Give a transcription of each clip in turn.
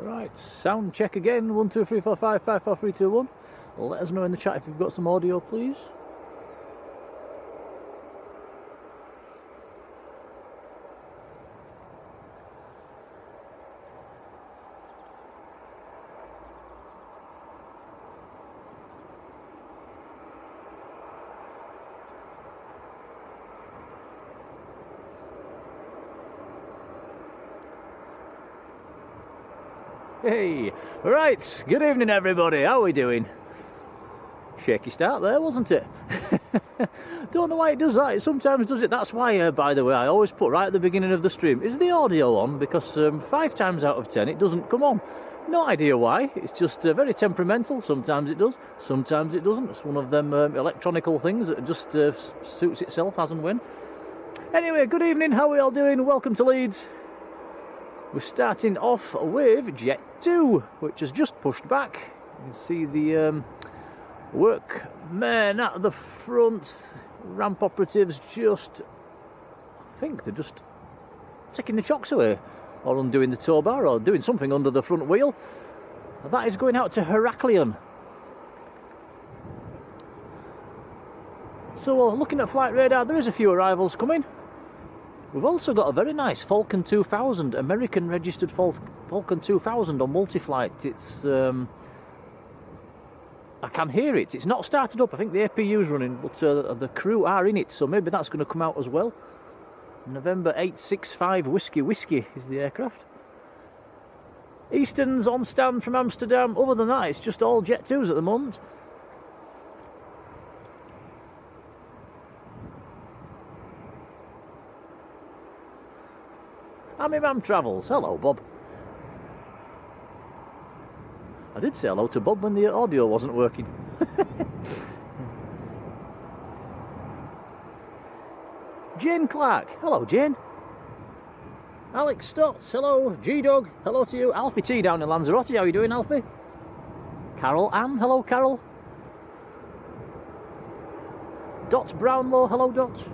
Right, sound check again. 1 2 3 4 5 5 4 3 2 1. Let us know in the chat if you've got some audio, please. Hey, right, good evening everybody, how are we doing? Shaky start there, wasn't it? Don't know why it does that, it sometimes does it. That's why, by the way, I always put right at the beginning of the stream, is the audio on? Because 5 times out of 10 it doesn't come on. No idea why, it's just very temperamental. Sometimes it does, sometimes it doesn't. It's one of them electronical things that just suits itself as and when. Anyway, good evening, how are we all doing? Welcome to Leeds. We're starting off with Jet 2, which has just pushed back. You can see the workmen at the front, ramp operatives just, I think they're just taking the chocks away, or undoing the tow bar, or doing something under the front wheel. That is going out to Heraklion. So looking at flight radar, there is a few arrivals coming. We've also got a very nice Falcon 2000, American registered Falcon 2000 on multi-flight. It's, I can hear it. It's not started up. I think the APU is running, but the crew are in it, so maybe that's going to come out as well. November 865 Whiskey is the aircraft. Easton's on stand from Amsterdam. Other than that, it's just all Jet 2s at the moment. Amimam Travels. Hello, Bob. I did say hello to Bob when the audio wasn't working. Jane Clark. Hello, Jane. Alex Stotts. Hello. G-Dog. Hello to you. Alfie T down in Lanzarote. How are you doing, Alfie? Carol Ann. Hello, Carol. Dot Brownlow. Hello, Dot.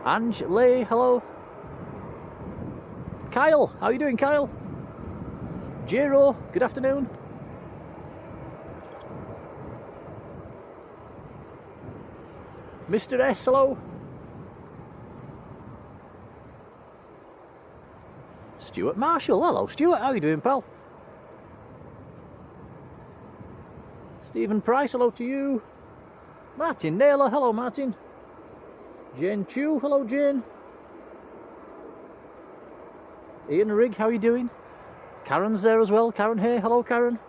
Ange Lee, hello. Kyle, how are you doing, Kyle? Jiro, good afternoon. Mr. S, hello. Stuart Marshall, hello Stuart, how are you doing, pal? Stephen Price, hello to you. Martin Naylor, hello Martin. Jane Chu, hello Jane. Ian Rigg, how are you doing? Karen's there as well, Karen here, hello Karen.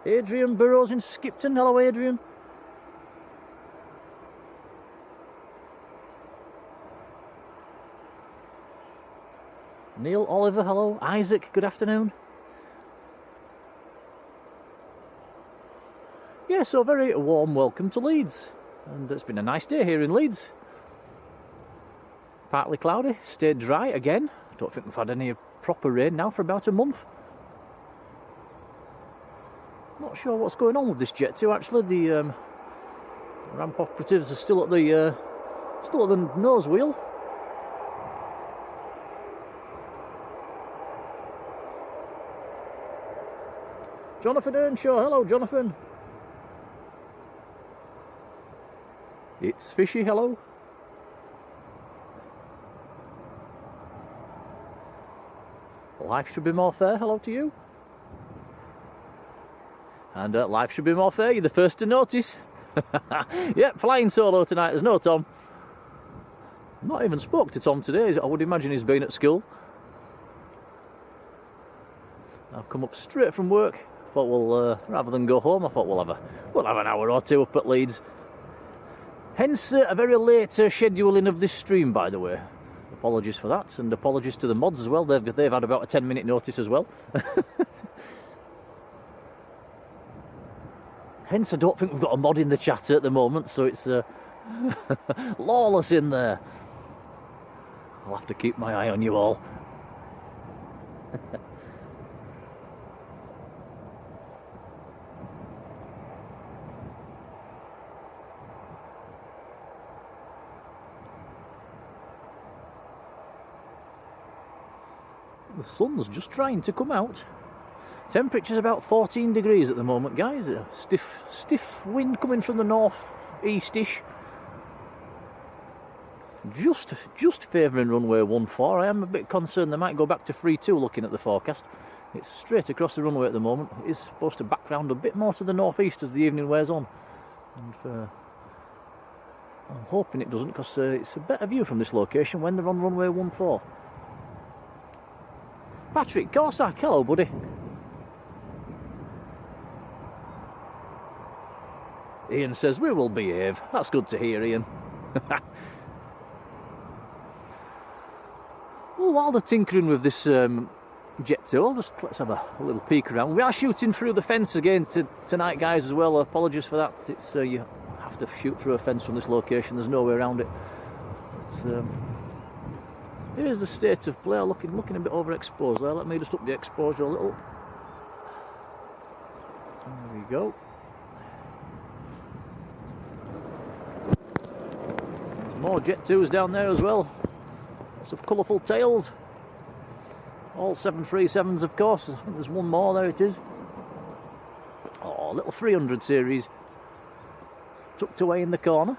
Adrian Burrows in Skipton, hello Adrian. Neil Oliver, hello. Isaac, good afternoon. Yeah, so very warm welcome to Leeds. And it's been a nice day here in Leeds. Partly cloudy, stayed dry again. Don't think we've had any proper rain now for about a month. Not sure what's going on with this Jet 2 actually. The ramp operatives are still at the nose wheel. Jonathan Earnshaw, hello Jonathan. It's Fishy, hello. Life should be more fair, hello to you. And life should be more fair, you're the first to notice. Yep, flying solo tonight, there's no Tom. Not even spoke to Tom today, I would imagine he's been at school. I've come up straight from work, thought we'll, rather than go home, I thought we'll have an hour or two up at Leeds. Hence a very late scheduling of this stream, by the way. Apologies for that, and apologies to the mods as well. They've had about a 10-minute notice as well. Hence, I don't think we've got a mod in the chat at the moment, so it's lawless in there. I'll have to keep my eye on you all. The sun's just trying to come out. Temperature's about 14 degrees at the moment, guys. A stiff wind coming from the north-eastish. Just favouring runway 14. I am a bit concerned they might go back to 32 looking at the forecast. It's straight across the runway at the moment. It is supposed to back round a bit more to the northeast as the evening wears on. And I'm hoping it doesn't, because it's a better view from this location when they're on runway 14. Patrick Corsack, hello buddy. Ian says we will behave. That's good to hear, Ian. Well, while they're tinkering with this jet tour, let's have a little peek around. We are shooting through the fence again tonight, guys, as well. Apologies for that. It's you have to shoot through a fence from this location. There's no way around it. Here's the state of play. Looking a bit overexposed there. Let me just up the exposure a little. There we go. There's more Jet 2s down there as well. Lots of colourful tails. All 737s, of course. I think there's one more. There it is. Oh, little 300 series. Tucked away in the corner.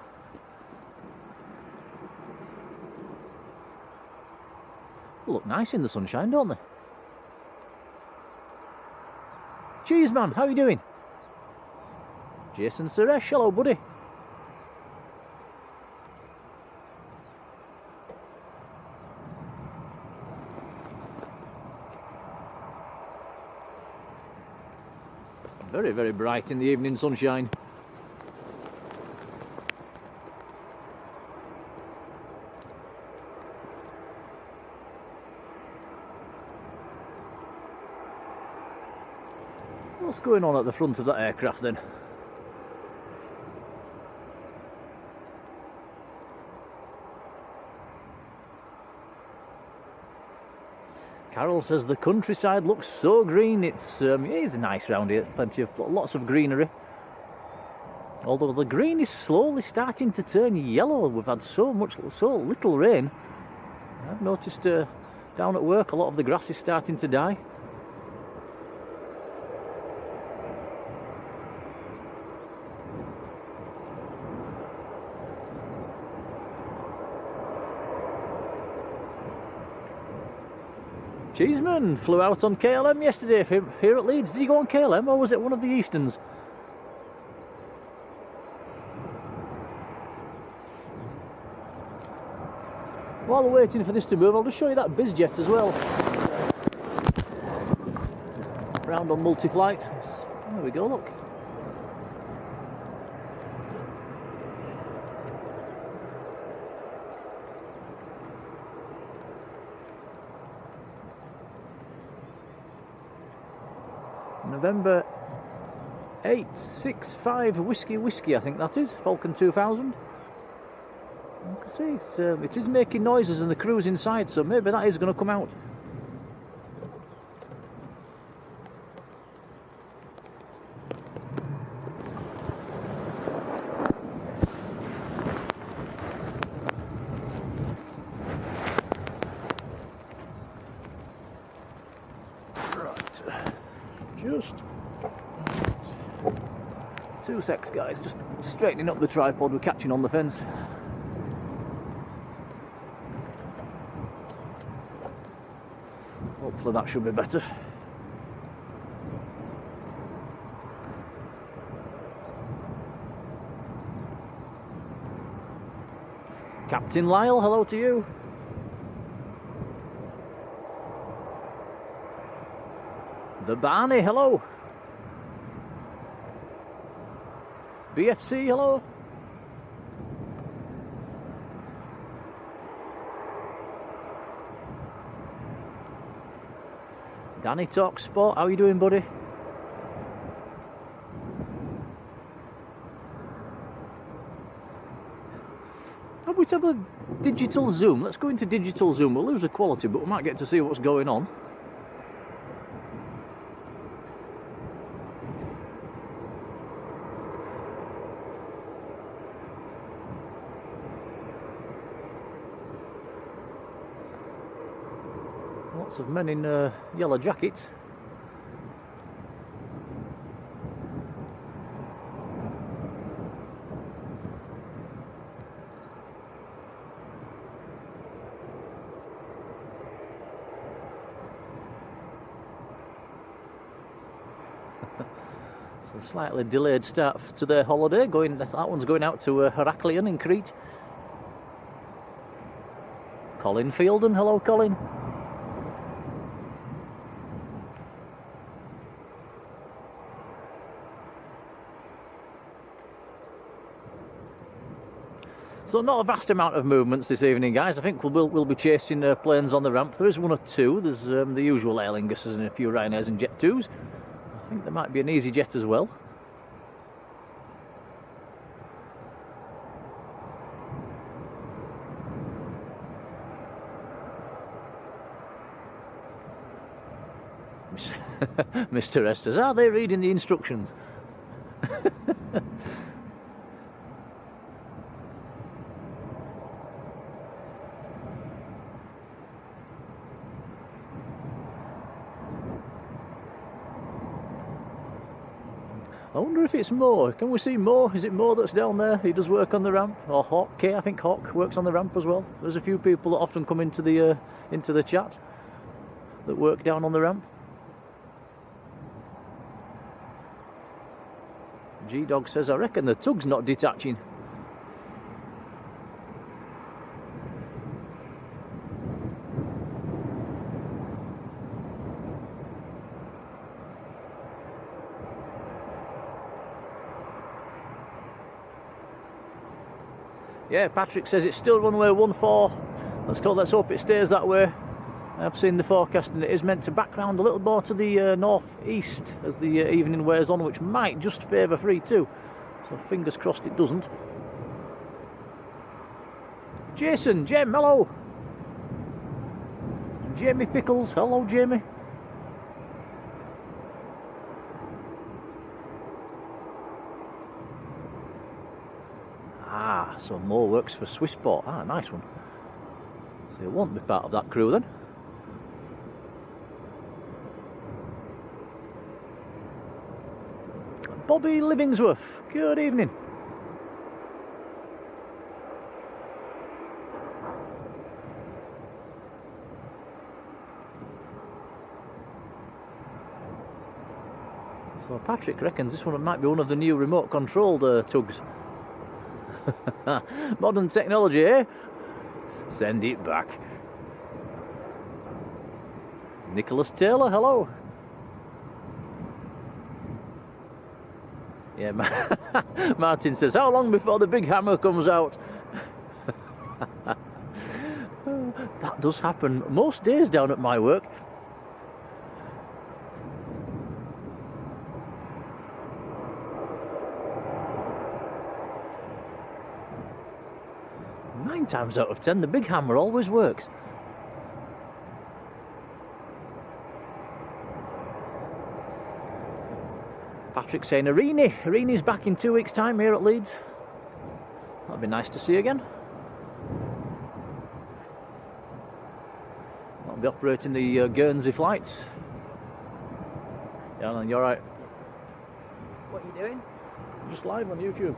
Look nice in the sunshine, don't they? Cheeseman, how are you doing? Jason Suresh, hello buddy. Very, very bright in the evening sunshine. What's going on at the front of that aircraft then? Carol says the countryside looks so green. It's nice round here. Lots of greenery. Although the green is slowly starting to turn yellow. We've had so little rain. I've noticed down at work a lot of the grass is starting to die. Cheeseman flew out on KLM yesterday here at Leeds. Did you go on KLM or was it one of the Easterns? While we're waiting for this to move, I'll just show you that BizJet as well. Round on multi-flight. There we go, look. November 865 Whiskey, I think that is, Falcon 2000. You can see it is making noises and the crew's inside, so maybe that is going to come out. Just 2 secs, guys, just straightening up the tripod, we're catching on the fence. Hopefully that should be better. Captain Lyle, hello to you. The Barney, hello. BFC, hello. Danny Talk Sport, how are you doing, buddy? Have we have a digital zoom? Let's go into digital zoom. We'll lose the quality, but we might get to see what's going on. Lots of men in yellow jackets. So slightly delayed start to their holiday. That one's going out to Heraklion in Crete. Colin Fielden, hello Colin. So not a vast amount of movements this evening, guys. I think we'll be chasing planes on the ramp. There is one or two. There's the usual Aer Linguses and a few Ryanairs and Jet 2s. I think there might be an EasyJet as well. Mr. S says, are they reading the instructions? I wonder if it's Mo. Can we see Mo? Is it Mo that's down there? He does work on the ramp. Or Hawk K, I think Hawk works on the ramp as well. There's a few people that often come into the chat that work down on the ramp. G-Dog says, I reckon the tug's not detaching. Yeah, Patrick says it's still runway 14. Let's hope it stays that way. I've seen the forecast and it is meant to back round a little more to the north-east as the evening wears on, which might just favour 3-2. So fingers crossed it doesn't. Jason, Jem, hello. Jamie Pickles, hello Jamie. Ah, so Mo works for Swissport. Ah, nice one. So it won't be part of that crew then. Bobby Livingsworth, good evening. So Patrick reckons this one might be one of the new remote controlled tugs. Modern technology, eh? Send it back. Nicholas Taylor, hello. Yeah, Martin says, how long before the big hammer comes out? That does happen most days down at my work. Nine times out of 10, the big hammer always works. Patrick saying Irini's back in 2 weeks' time here at Leeds. That'd be nice to see again. I'll be operating the Guernsey flights. Yeah, you're right. What are you doing? Just live on YouTube.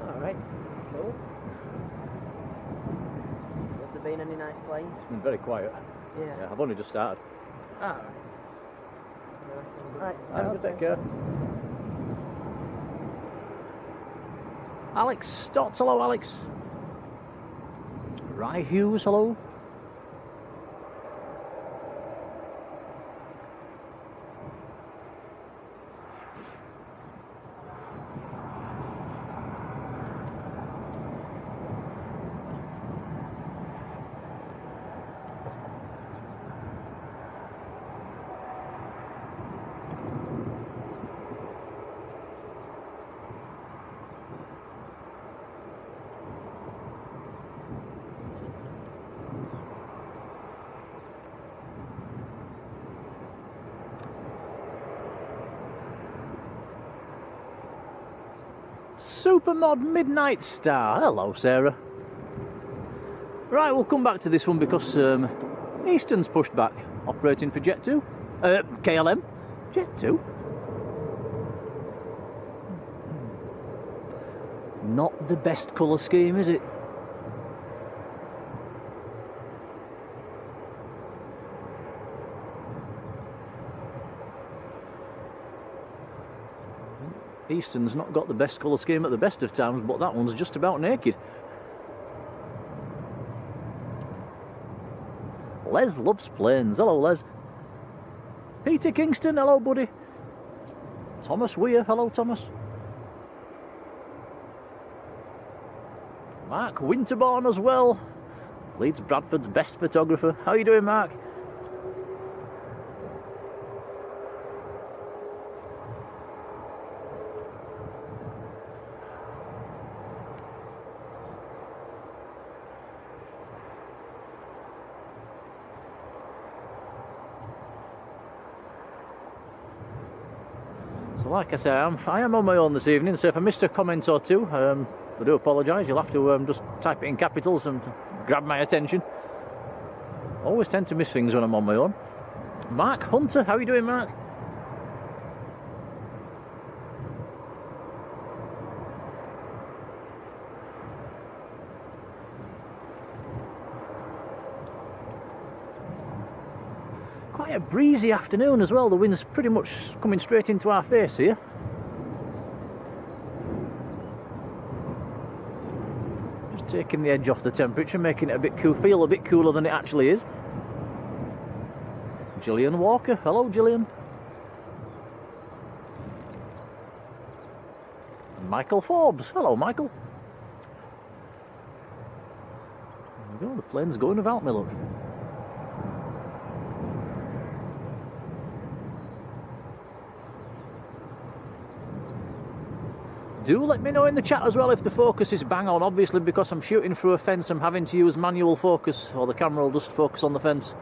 Alright, cool. Has there been any nice planes? It's been very quiet. Yeah. I've only just started. Alright. Right, take care. Alex Stotts, hello Alex. Rye Hughes, hello. Supermod Midnight Star. Hello, Sarah. Right, we'll come back to this one because Easton's pushed back. Operating for Jet 2. KLM. Jet 2. Not the best colour scheme, is it? Easton's not got the best colour scheme at the best of times, but that one's just about naked. Les loves planes. Hello, Les. Peter Kingston. Hello, buddy. Thomas Weir. Hello, Thomas. Mark Winterbourne as well. Leeds Bradford's best photographer. How are you doing, Mark? So like I say, I am on my own this evening, so if I missed a comment or two, I do apologise. You'll have to just type it in capitals and grab my attention. Always tend to miss things when I'm on my own. Mark Hunter, how are you doing, Mark? Quite a breezy afternoon as well. The wind's pretty much coming straight into our face here. Taking the edge off the temperature, making it a bit cool, feel a bit cooler than it actually is. Gillian Walker, hello Gillian. And Michael Forbes, hello Michael. There we go, the plane's going without me, look. Do let me know in the chat as well if the focus is bang on. Obviously, because I'm shooting through a fence, I'm having to use manual focus, or the camera will just focus on the fence.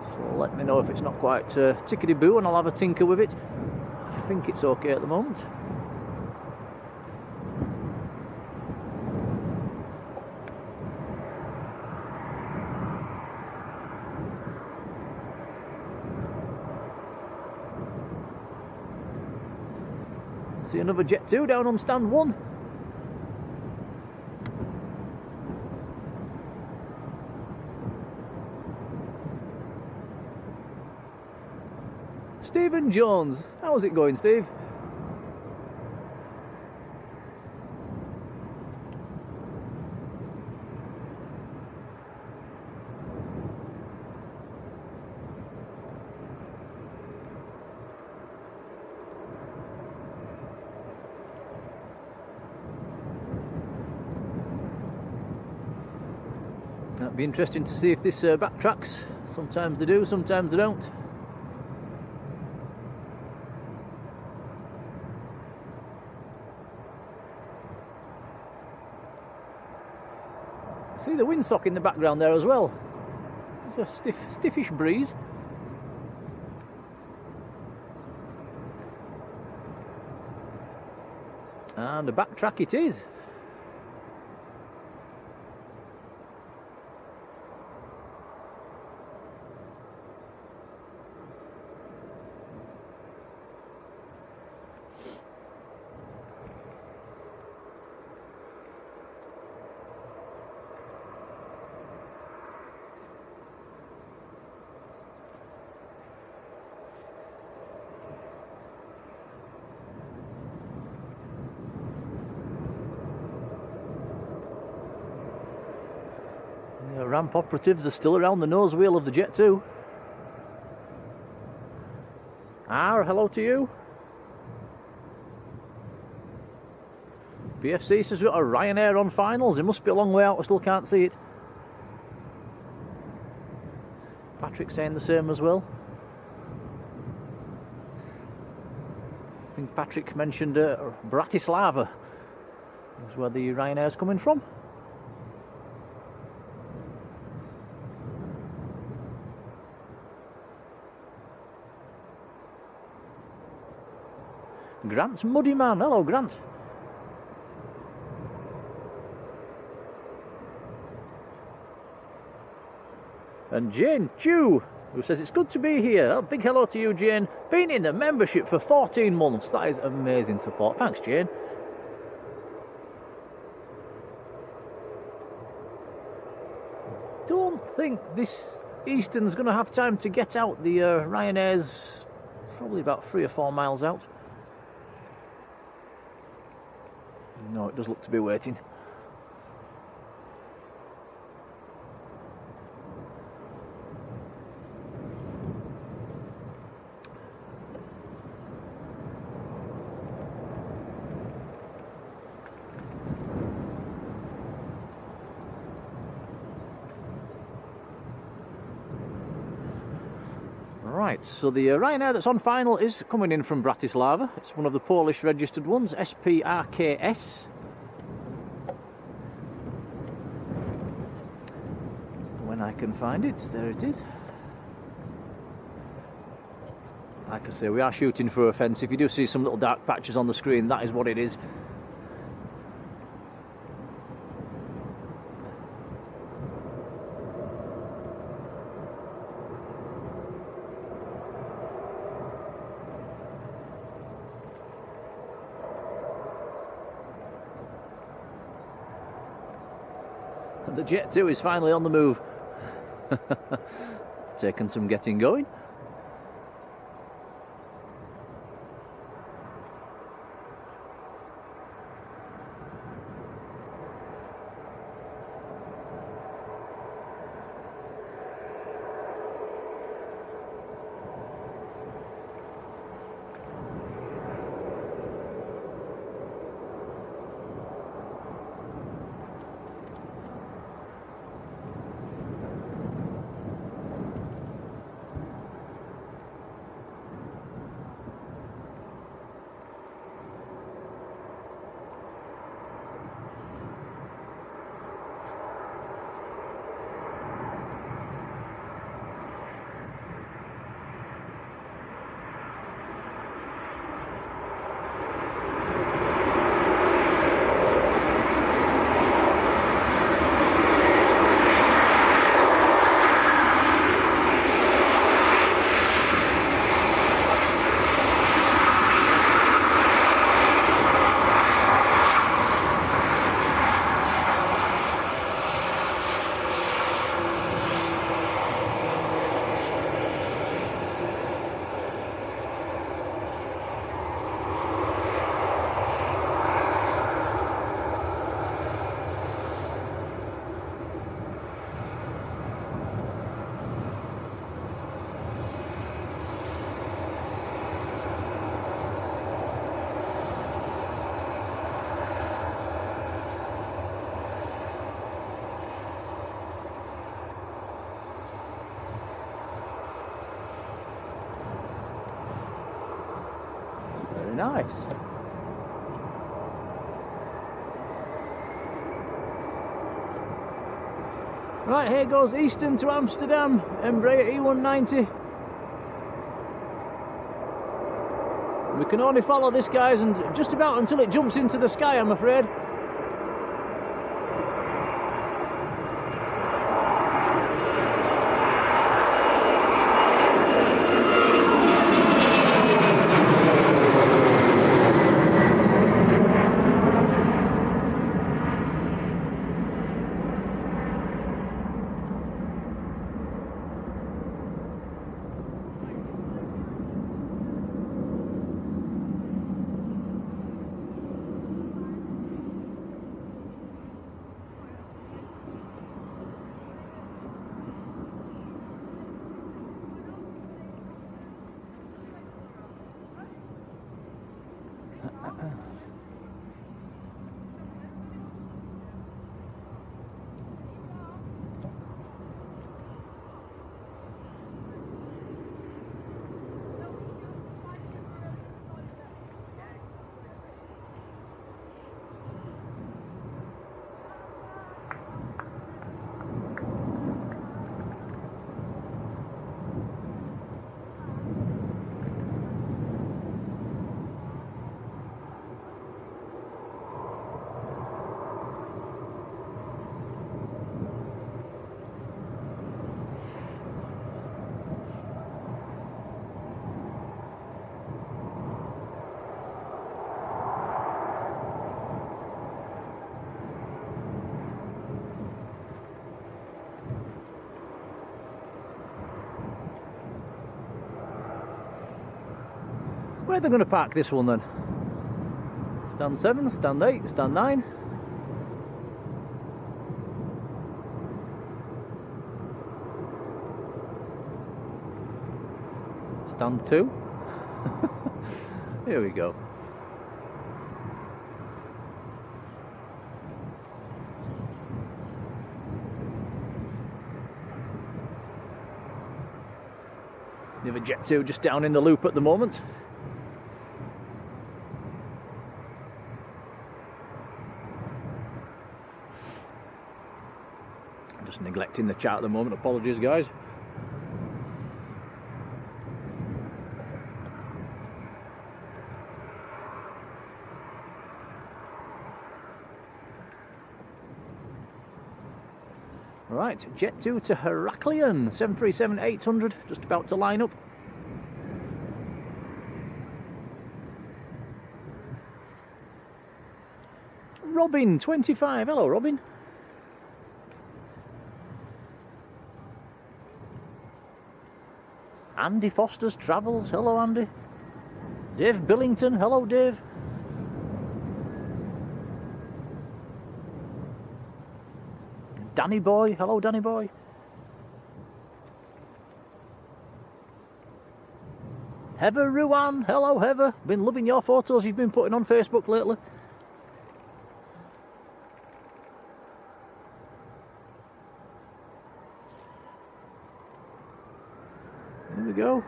So let me know if it's not quite tickety-boo, and I'll have a tinker with it. I think it's okay at the moment. See another Jet 2 down on stand 1. Stephen Jones, how's it going, Steve? That'd be interesting to see if this backtracks. Sometimes they do, sometimes they don't. See the windsock in the background there as well. It's a stiffish breeze. And a backtrack it is. Ramp operatives are still around the nose wheel of the Jet 2. Hello to you. BFC says we've got a Ryanair on finals. It must be a long way out, I still can't see it. Patrick saying the same as well. I think Patrick mentioned Bratislava is where the Ryanair's coming from. Grant's Muddy Man. Hello, Grant. And Jane Chew. who says it's good to be here. A big hello to you, Jane. Been in a membership for 14 months. That is amazing support. Thanks, Jane. Don't think this Eastern's going to have time to get out. The Ryanair's probably about 3 or 4 miles out. No, it does look to be waiting. Right, so the Ryanair that's on final is coming in from Bratislava. It's one of the Polish registered ones, SPRKS. When I can find it, there it is. Like I say, we are shooting for a fence. If you do see some little dark patches on the screen, that is what it is. The Jet 2 is finally on the move. It's taken some getting going. Nice. Right, here goes Eastern to Amsterdam, Embraer E190. We can only follow this, guys, and just about until it jumps into the sky, I'm afraid. Where are they going to park this one then? Stand 7, stand 8, stand 9. Stand 2. Here we go. We have a Jet 2 just down in the loop at the moment. I'm just neglecting the chat at the moment, apologies guys. Right, Jet 2 to Heraklion, 737-800, just about to line up. Robin, 25, hello Robin. Andy Foster's Travels, hello Andy. Dave Billington, hello Dave. Danny Boy, hello Danny Boy. Heather Ruan, hello Heather. Been loving your photos you've been putting on Facebook lately. Here we go.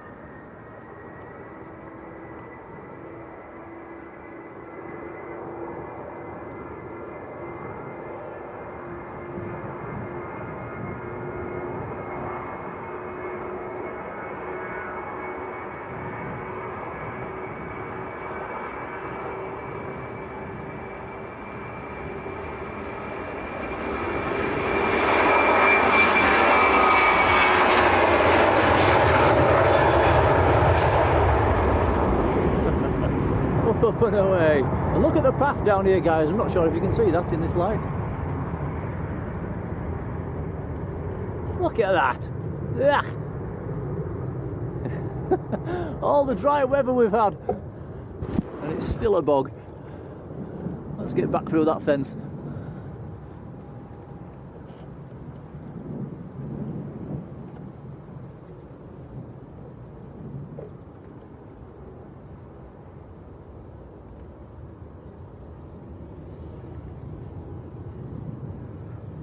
Up and away. And look at the path down here guys, I'm not sure if you can see that in this light. Look at that. All the dry weather we've had and it's still a bog. Let's get back through that fence.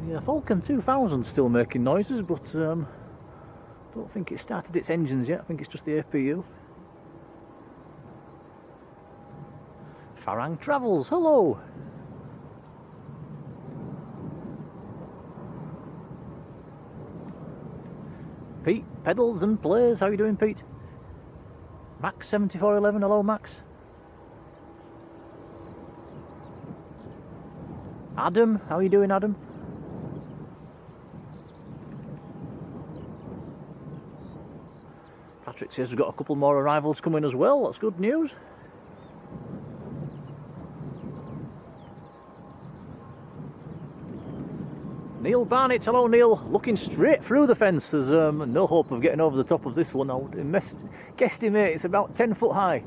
Yeah, Falcon 2000's still making noises, but don't think it started its engines yet. I think it's just the APU. Farang Travels, hello. Pete Pedals and Plays, how you doing Pete? Max 7411, hello Max. Adam, how you doing Adam? Patrick says we've got a couple more arrivals coming as well, that's good news. Neil Barnett, hello Neil, looking straight through the fence. There's no hope of getting over the top of this one. I would guesstimate it's about 10 foot high.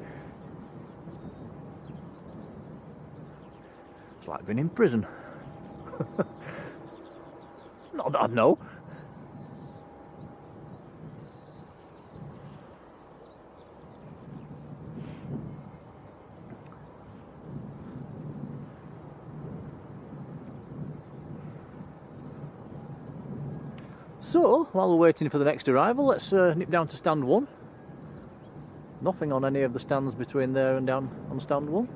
It's like being in prison. Not that I know. So, while we're waiting for the next arrival, let's nip down to stand 1. Nothing on any of the stands between there and down on stand 1.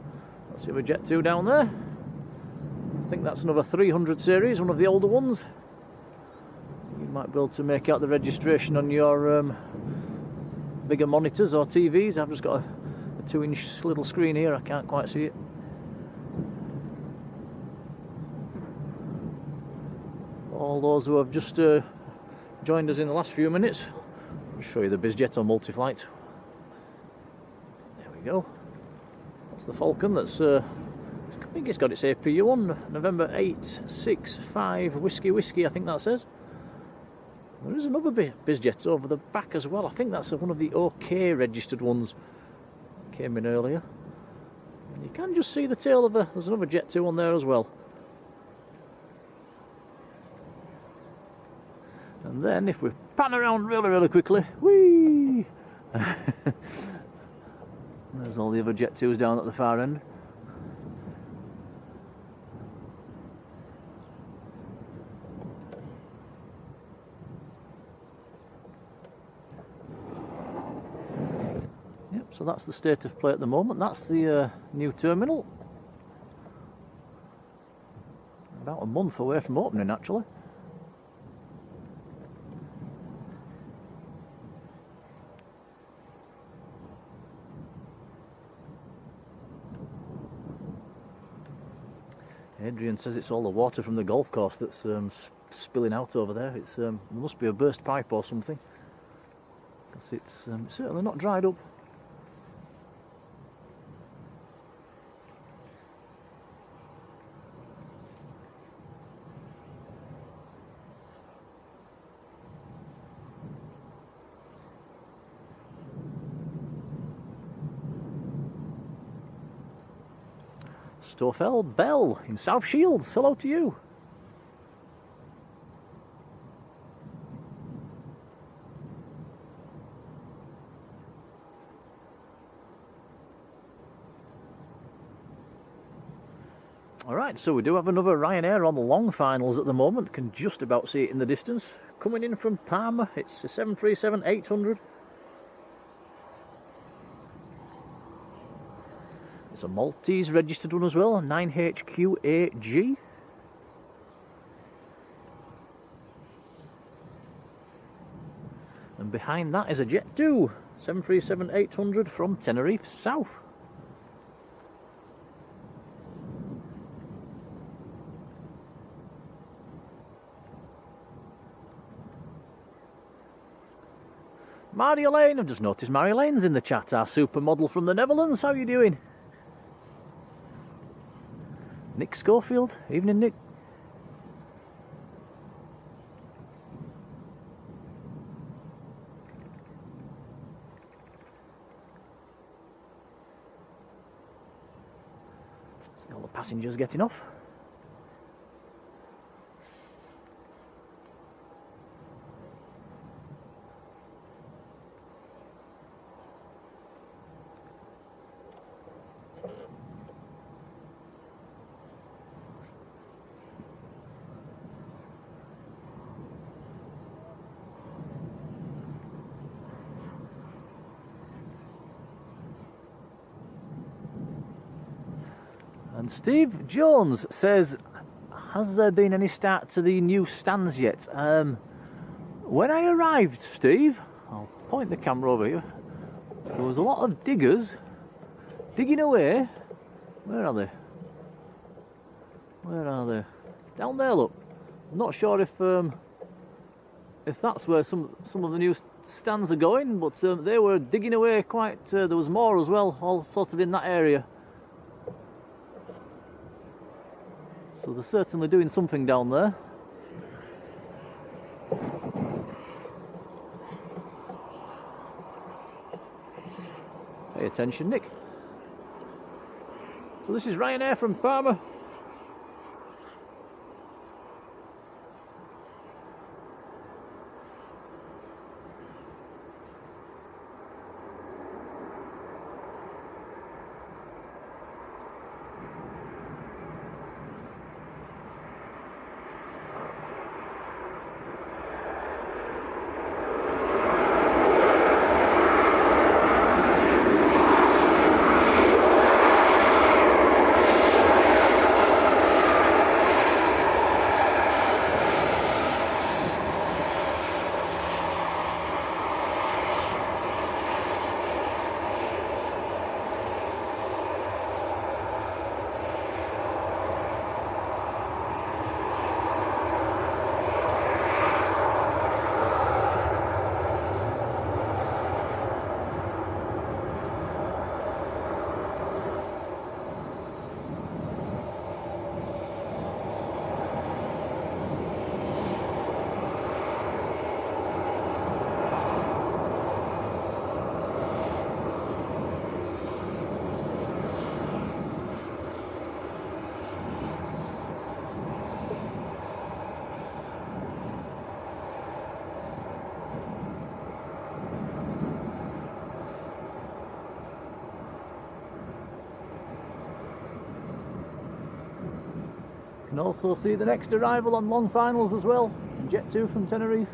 Let's see if we Jet 2 down there. I think that's another 300 series, one of the older ones. You might be able to make out the registration on your bigger monitors or TVs. I've just got a 2-inch little screen here, I can't quite see it. All those who have just joined us in the last few minutes, I'll show you the BizJet on multi-flight. There we go. That's the Falcon. That's I think it's got its APU on. November 865 Whiskey. I think that says. There is another BizJet over the back as well. I think that's one of the OK registered ones. came in earlier. And you can just see the tail of there's another Jet 2 on there as well. And then if we pan around really quickly, whee! There's all the other Jet 2s down at the far end. Yep, so that's the state of play at the moment. That's the new terminal. About a month away from opening, actually. Adrian says it's all the water from the golf course that's spilling out over there. There must be a burst pipe or something, because it's certainly not dried up. Stofel Bell in South Shields, hello to you. Alright, so we do have another Ryanair on the long finals at the moment. Can just about see it in the distance. Coming in from Parma, it's a 737-800. It's a Maltese registered one as well, 9HQAG. And behind that is a Jet 2, 737-800 from Tenerife South. Marjolein, I've just noticed Marjolein's in the chat, our supermodel from the Netherlands. How are you doing? Nick Schofield, evening Nick. See all the passengers getting off. And Steve Jones says, has there been any start to the new stands yet? When I arrived, Steve, I'll point the camera over here, there was a lot of diggers digging away. Where are they? Where are they? Down there, look. I'm not sure if that's where some of the new stands are going, but they were digging away quite. There was more as well, all sort of in that area. So they're certainly doing something down there. Pay attention, Nick. So this is Ryanair from Parma. Can also see the next arrival on long finals as well. Jet 2 from Tenerife.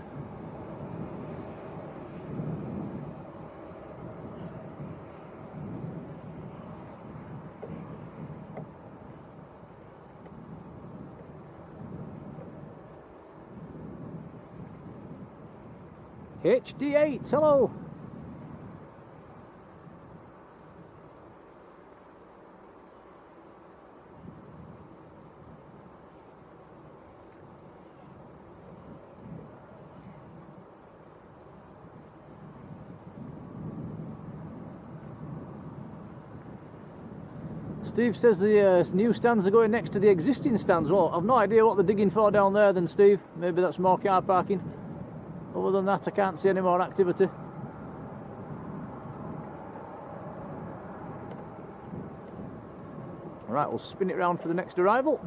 HD8, hello. Steve says the new stands are going next to the existing stands. Well, I've no idea what they're digging for down there then, Steve. Maybe that's more car parking. Other than that, I can't see any more activity. Alright, we'll spin it round for the next arrival.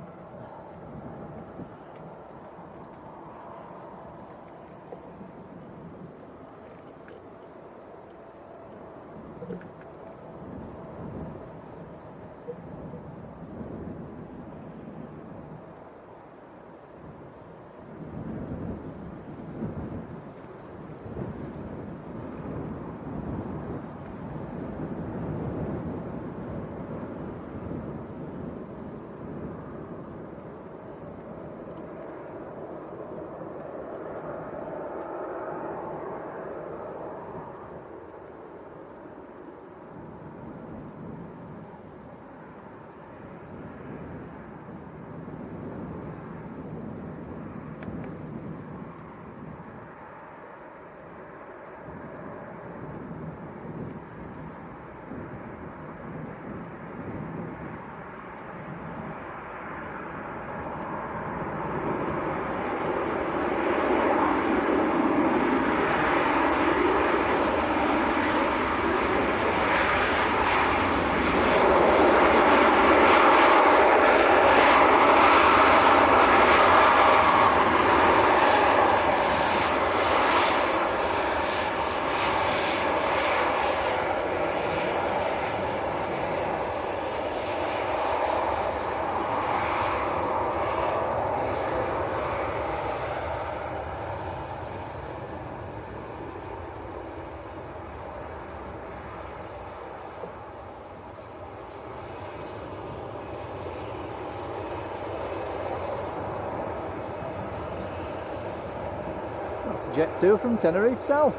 Jet 2 from Tenerife South.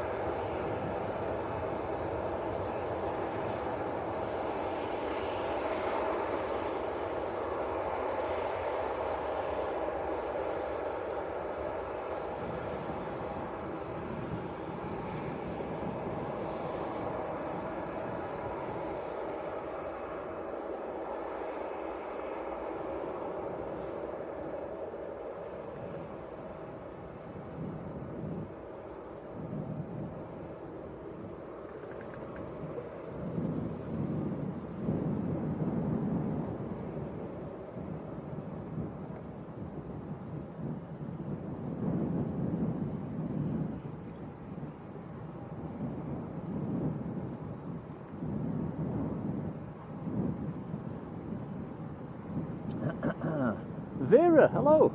Vera, hello.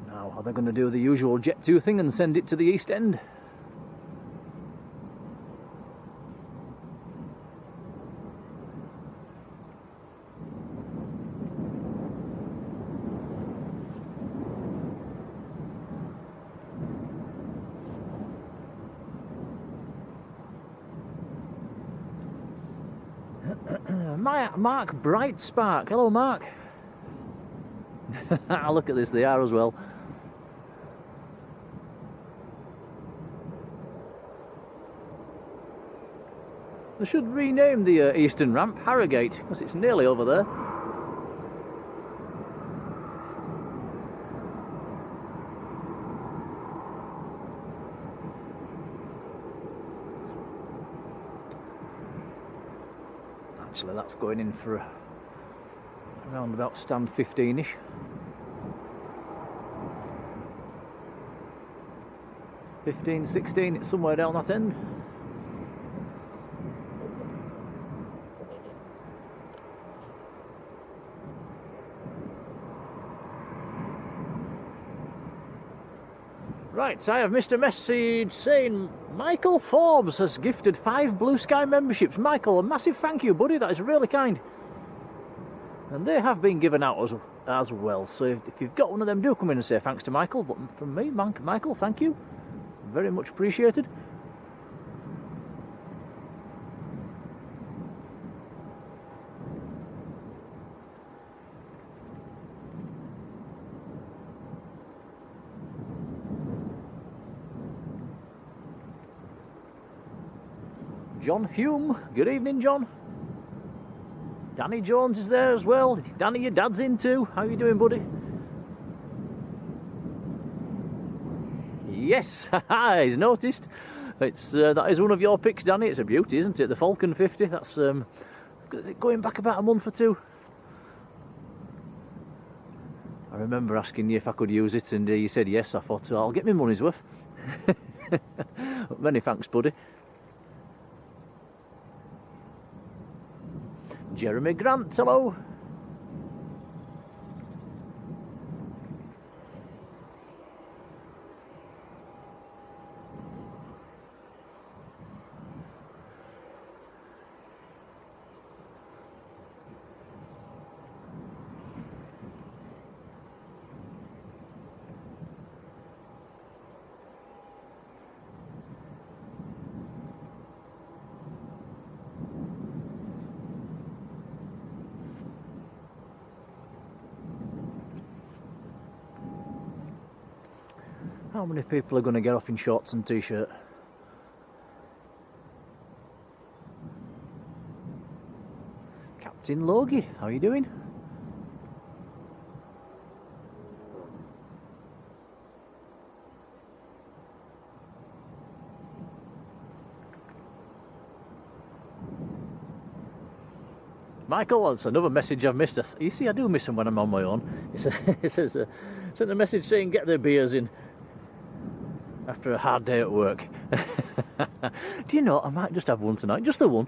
Now, are they going to do the usual Jet 2 thing and send it to the East End? Mark Brightspark. Hello, Mark. Look at this, they are as well. They should rename the eastern ramp Harrogate, because it's nearly over there. Actually, that's going in for around about stand 15-ish. 15, 16, it's somewhere down that end. Right, I have missed a message saying Michael Forbes has gifted 5 Blue Sky memberships. Michael, a massive thank you, buddy. That is really kind. And they have been given out as well. So if you've got one of them, do come in and say thanks to Michael. But from me, Michael, thank you. Very much appreciated. John Hume, good evening, John. Danny Jones is there as well. Danny, your dad's in too. How you doing, buddy? Yes, he's noticed. It's that is one of your picks, Danny. It's a beauty, isn't it? The Falcon 50. That's going back about a month or two. I remember asking you if I could use it, and you said yes. I thought I'll get my money's worth. Many thanks, buddy. Jeremy Grant, hello. How many people are going to get off in shorts and t-shirt? Captain Logie, how are you doing? Michael, that's another message I've missed. You see, I do miss them when I'm on my own. It says, sent a message saying get their beers in after a hard day at work. Do you know, I might just have one tonight, just the one.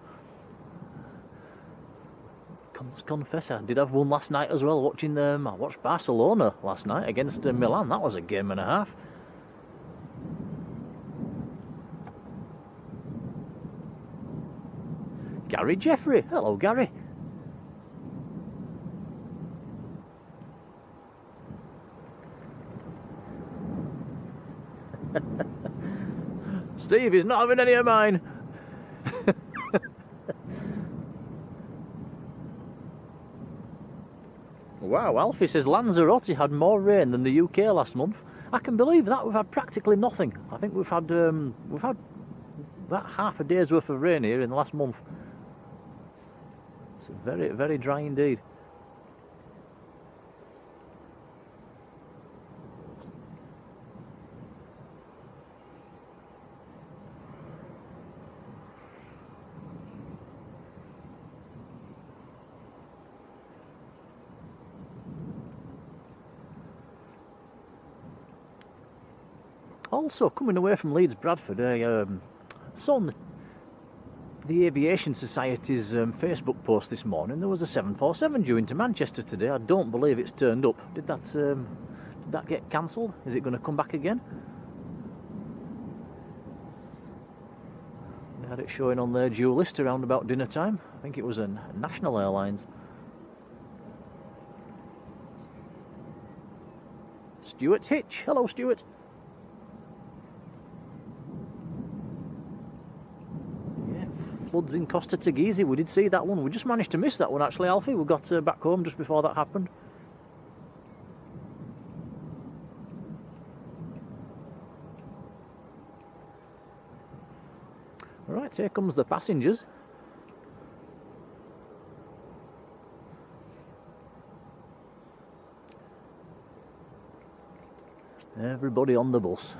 Confess, I did have one last night as well, watching I watched Barcelona last night against Milan. That was a game and a half. Gary Jeffrey, hello Gary. Steve is not having any of mine. Wow, Alfie says Lanzarote had more rain than the UK last month. I can believe that. We've had practically nothing. I think we've had about half a day's worth of rain here in the last month. It's very, very dry indeed. Also, coming away from Leeds, Bradford, I saw on the Aviation Society's Facebook post this morning there was a 747 due into Manchester today. I don't believe it's turned up. Did that get cancelled? Is it going to come back again? They had it showing on their due list around about dinner time. I think it was a National Airlines. Stuart Hitch. Hello, Stuart. Floods in Costa Teguise, we did see that one. We just managed to miss that one actually, Alfie. We got back home just before that happened. Alright, here comes the passengers. Everybody on the bus.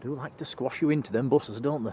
Do like to squash you into them buses, don't they?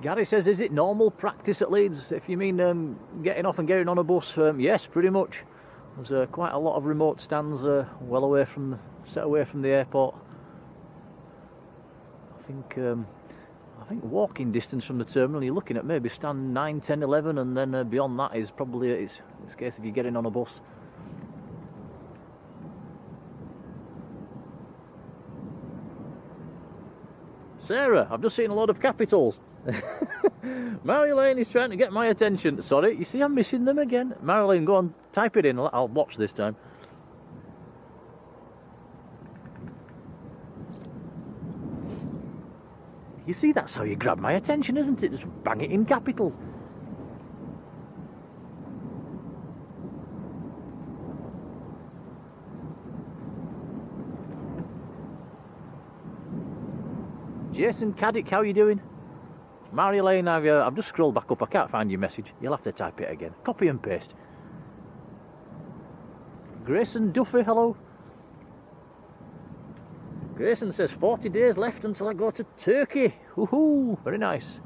Gary says, is it normal practice at Leeds? If you mean getting off and getting on a bus, yes, pretty much. There's quite a lot of remote stands well away from, set away from the airport. I think walking distance from the terminal, you're looking at maybe stand 9, 10, 11, and then beyond that is probably, it's a case of you getting on a bus. Sarah, I've just seen a lot of capitals. Marjolein is trying to get my attention. Sorry, you see I'm missing them again. Marjolein, go on, type it in, I'll watch this time. You see, that's how you grab my attention, isn't it? Just bang it in capitals. Jason Caddick, how are you doing? Marjolein, I've just scrolled back up. I can't find your message. You'll have to type it again. Copy and paste. Grayson Duffy, hello. Grayson says 40 days left until I go to Turkey. Woohoo! Very nice.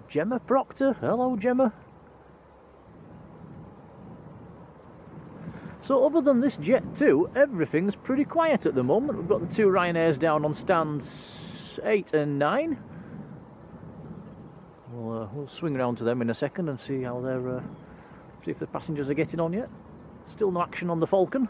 Gemma Proctor, hello Gemma. So other than this Jet 2, everything's pretty quiet at the moment. We've got the two Ryanairs down on stands 8 and 9. We'll swing around to them in a second and see how they're, see if the passengers are getting on yet. Still no action on the Falcon.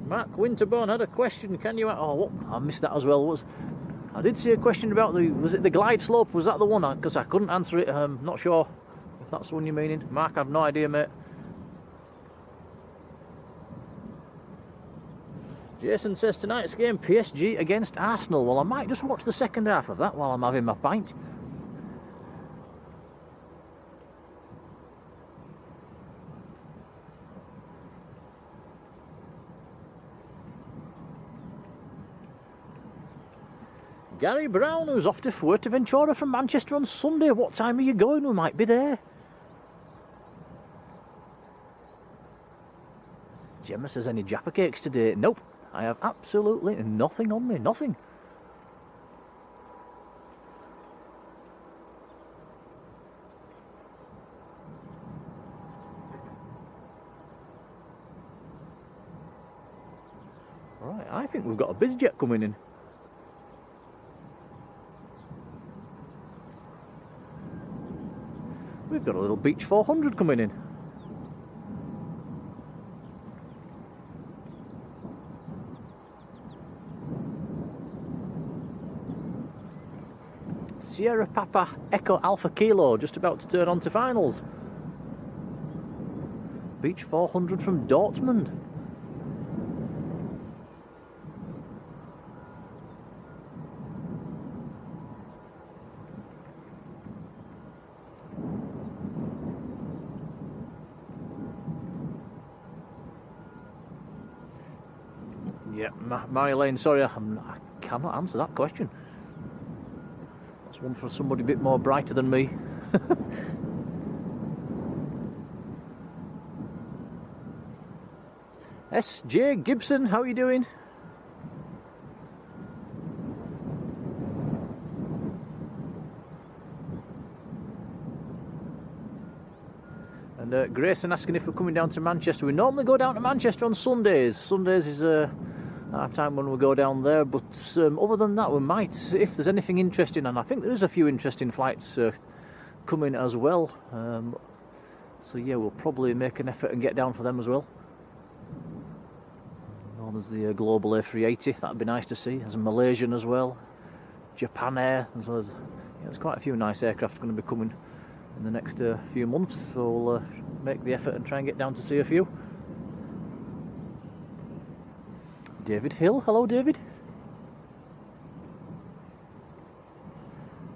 Mark Winterbourne had a question. Can you? Oh, what? I missed that as well. I did see a question about the. Was it the glide slope? Was that the one? Because I couldn't answer it. Not sure if that's the one you're meaning. Mark, I've no idea, mate. Jason says tonight's game PSG against Arsenal. Well, I might just watch the second half of that while I'm having my pint. Gary Brown, who's off to Fuerteventura from Manchester on Sunday. What time are you going? We might be there. Gemma says, any Jaffa cakes today? Nope, I have absolutely nothing on me, nothing. Right, I think we've got a BizJet coming in. We've got a little Beach 400 coming in. Sierra Papa Echo Alpha Kilo, just about to turn on to finals. Beach 400 from Dortmund. Yeah, Marjolein, sorry, I cannot answer that question. That's one for somebody a bit more brighter than me. S.J. Gibson, how are you doing? And Grayson asking if we're coming down to Manchester. We normally go down to Manchester on Sundays. Sundays is our time when we go down there, but other than that we might, if there's anything interesting, and I think there is a few interesting flights coming as well, so yeah, we'll probably make an effort and get down for them as well. There's the Global A380, that'd be nice to see. There's a Malaysian as well, Japan Air, as well as, yeah, there's quite a few nice aircraft going to be coming in the next few months, so we'll make the effort and try and get down to see a few. David Hill, hello David.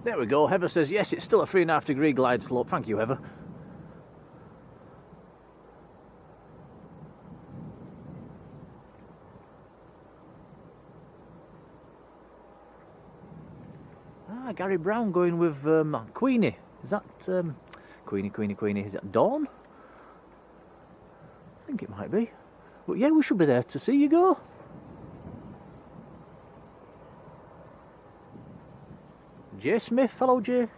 There we go. Heather says yes, it's still a 3.5 degree glide slope. Thank you, Heather. Ah, Gary Brown going with Queenie. Is that Queenie? Is that Dawn? I think it might be. But yeah, we should be there to see you go. Jay Smith, hello Jay.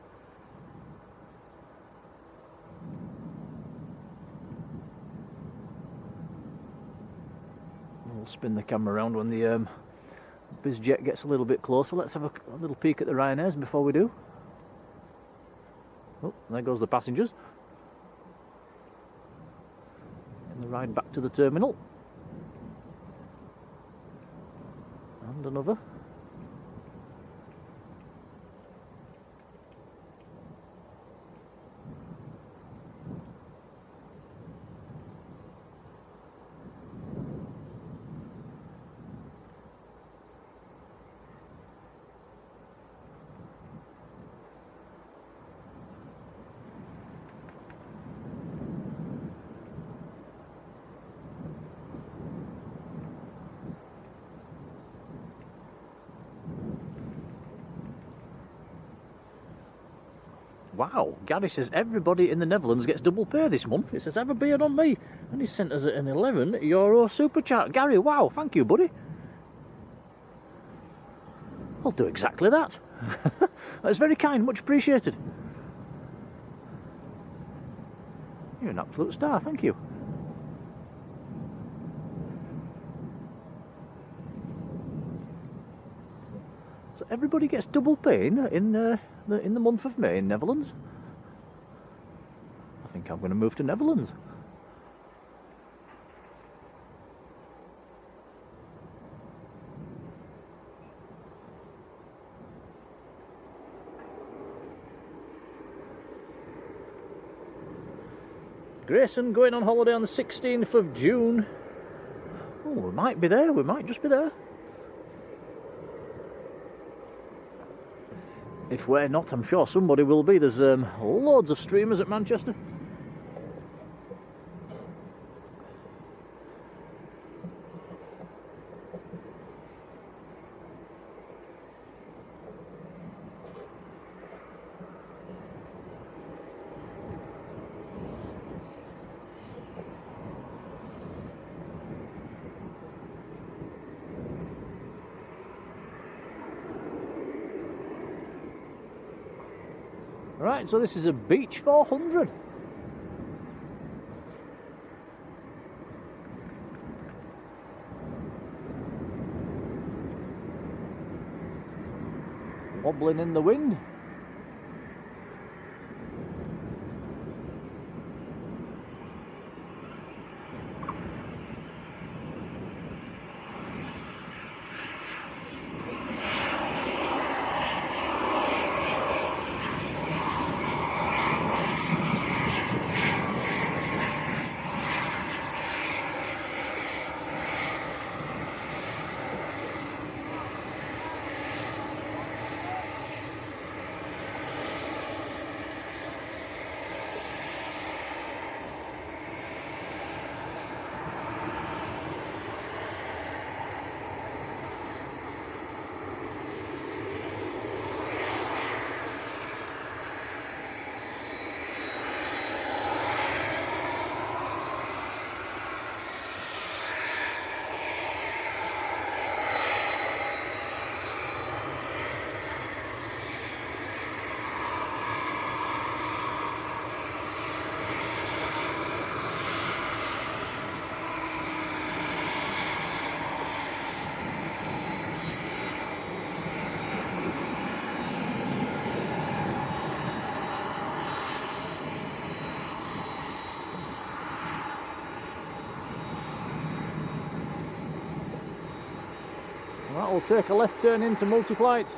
We'll spin the camera around when the BizJet gets a little bit closer. Let's have a little peek at the Ryanairs before we do. Oh, there goes the passengers. And the ride back to the terminal. And another. Wow, Gary says everybody in the Netherlands gets double pay this month. It says ever being on me. And he sent us an €11 super chat. Gary, wow, thank you, buddy. I'll do exactly that. That's very kind, much appreciated. You're an absolute star, thank you. So everybody gets double pay in the month of May in Netherlands. I think I'm going to move to Netherlands. Grayson going on holiday on the 16th of June. Oh, we might be there, we might just be there. If we're not, I'm sure somebody will be. There's loads of streamers at Manchester. Right, so this is a Beach 400. Wobbling in the wind. That will take a left turn into multi-flight.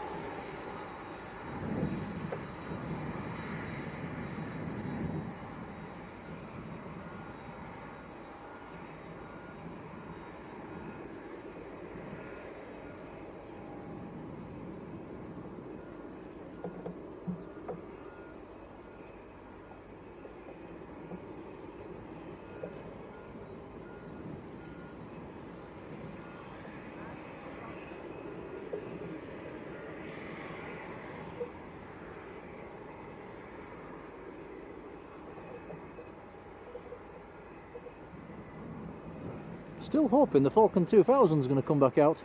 Still hoping the Falcon 2000 is going to come back out.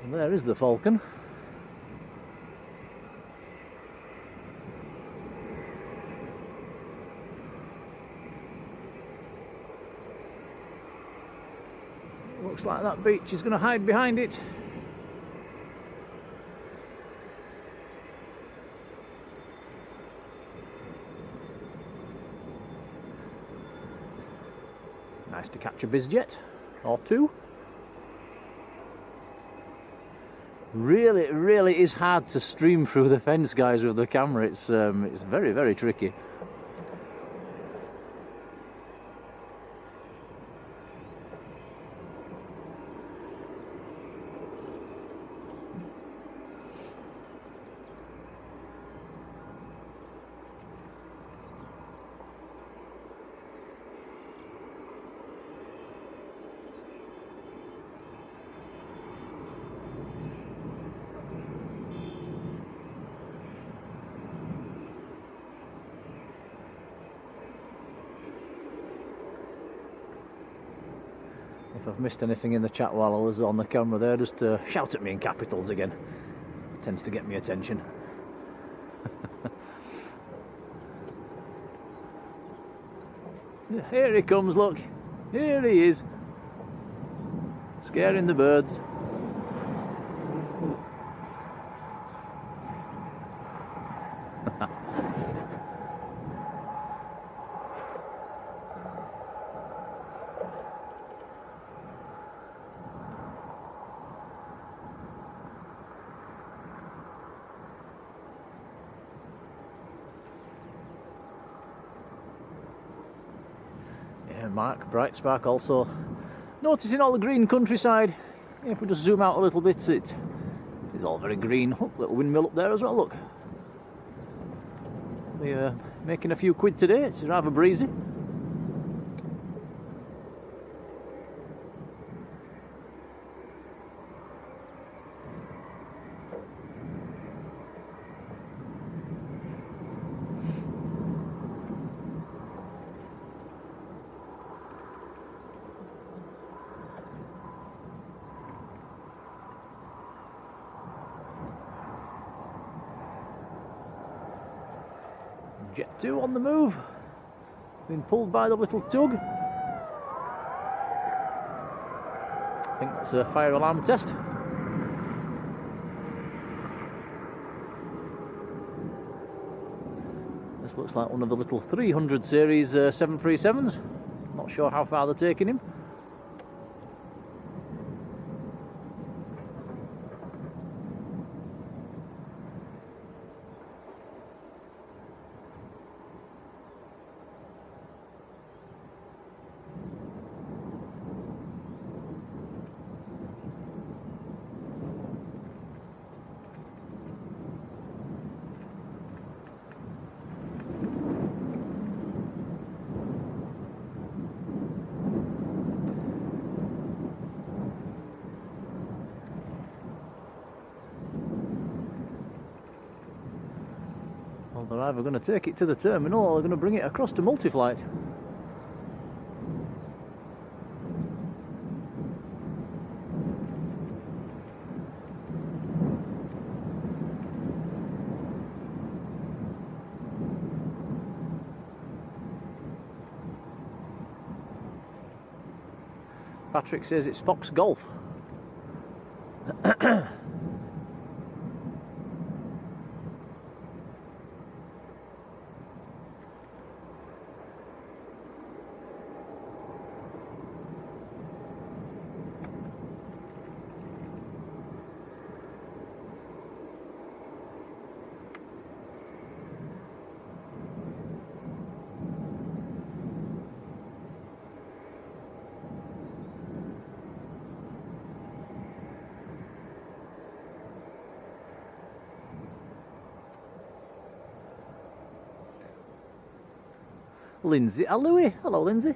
And there is the Falcon. Looks like that beach is going to hide behind it. Nice to catch a bizjet or two. Really, it really is hard to stream through the fence, guys, with the camera. It's very, very tricky. If I've missed anything in the chat while I was on the camera there, just shout at me in capitals again. Tends to get me attention. Here he comes, look. Here he is. Scaring the birds. Mark, Bright Spark also noticing all the green countryside. If we just zoom out a little bit, it is all very green. Oh, little windmill up there as well, look. We're making a few quid today, it's rather breezy. Jet 2 on the move, being pulled by the little tug. I think that's a fire alarm test. This looks like one of the little 300 series 737s. Not sure how far they're taking him. They're either going to take it to the terminal or they're going to bring it across to multi-flight. Patrick says it's Fox Golf. Lindsay Aloui. Hello, Lindsay.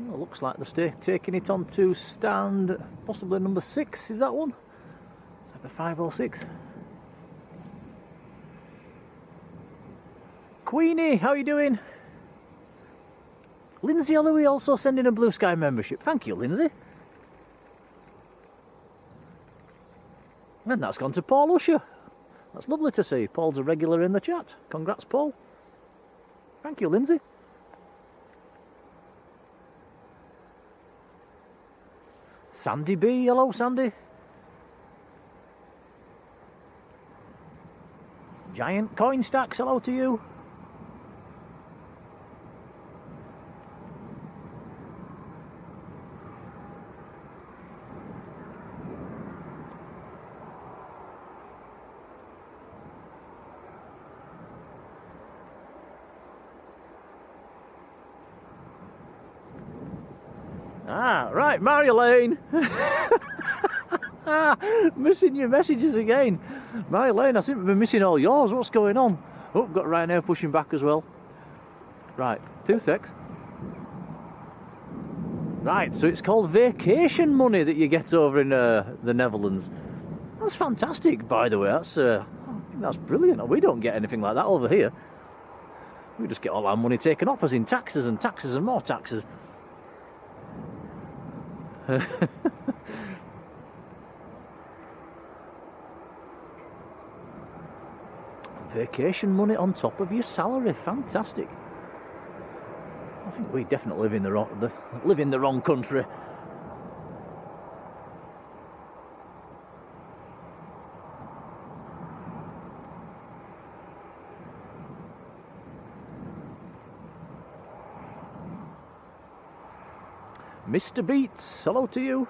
Looks like they're taking it on to stand, possibly number 6, is that one? It's like a 5 or 6. Queenie, how are you doing? Lindsay Aloui also sending a Blue Sky membership. Thank you, Lindsay. And that's gone to Paul Usher. That's lovely to see. Paul's a regular in the chat. Congrats, Paul. Thank you, Lindsay. Sandy B, hello Sandy. Giant Coin Stacks, hello to you. Ah, right, Marjolein. Missing your messages again. Marjolein, I seem to be missing all yours. What's going on? Oh, got Ryanair pushing back as well. Right, 2 secs. Right, so it's called vacation money that you get over in the Netherlands. That's fantastic, by the way. I think that's brilliant. We don't get anything like that over here. We just get all our money taken off us in taxes and taxes and more taxes. Vacation money on top of your salary, fantastic. I think we definitely live in the wrong country. Mr. Beats, hello to you.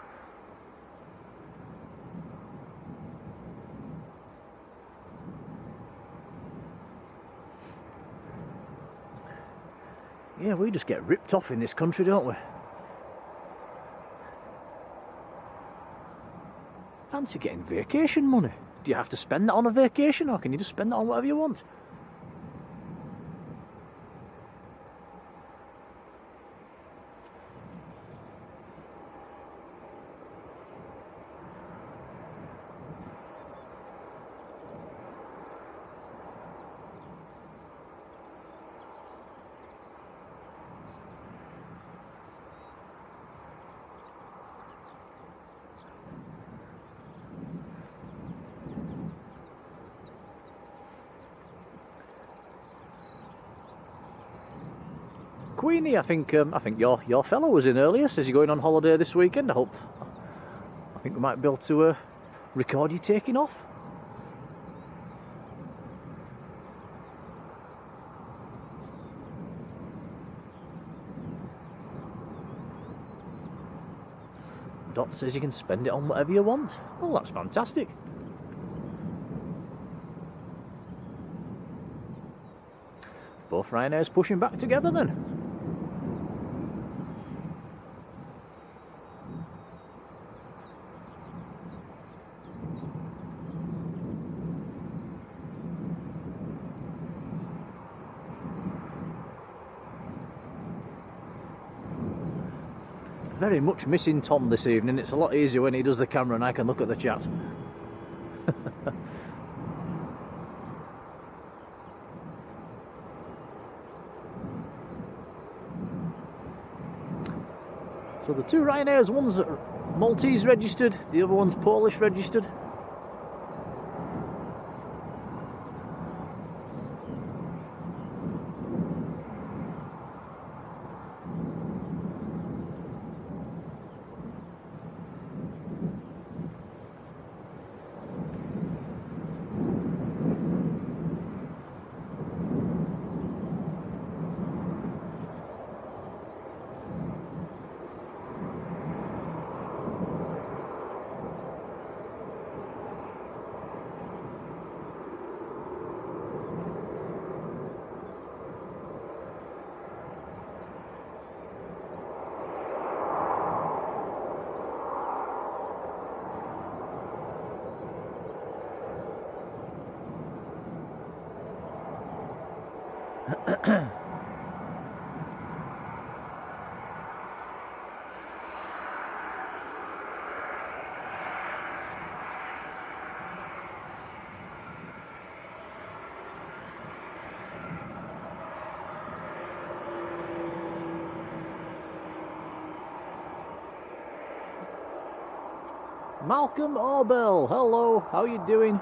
Yeah, we just get ripped off in this country, don't we? Fancy getting vacation money. Do you have to spend that on a vacation, or can you just spend that on whatever you want? Queenie, I think your fellow was in earlier. Says you're going on holiday this weekend. I think we might be able to record you taking off. Dot says you can spend it on whatever you want. Oh, that's fantastic. Both Ryanairs pushing back together then. Very much missing Tom this evening. It's a lot easier when he does the camera and I can look at the chat. So the two Ryanairs, one's Maltese registered, the other one's Polish registered. Malcolm Orbell, hello, how you doing?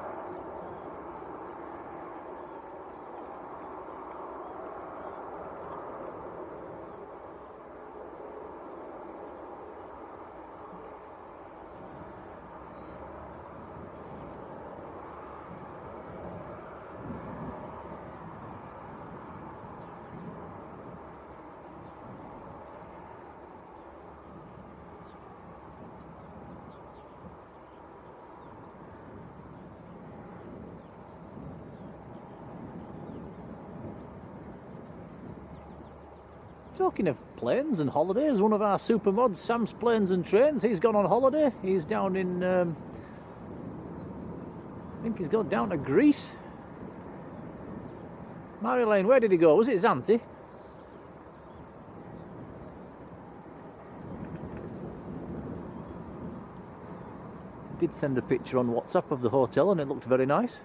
Talking of planes and holidays, one of our super mods, Sam's Planes and Trains, he's gone on holiday. He's down in, I think he's gone down to Greece. Marjolein, where did he go? Was it Zante? He did send a picture on WhatsApp of the hotel and it looked very nice.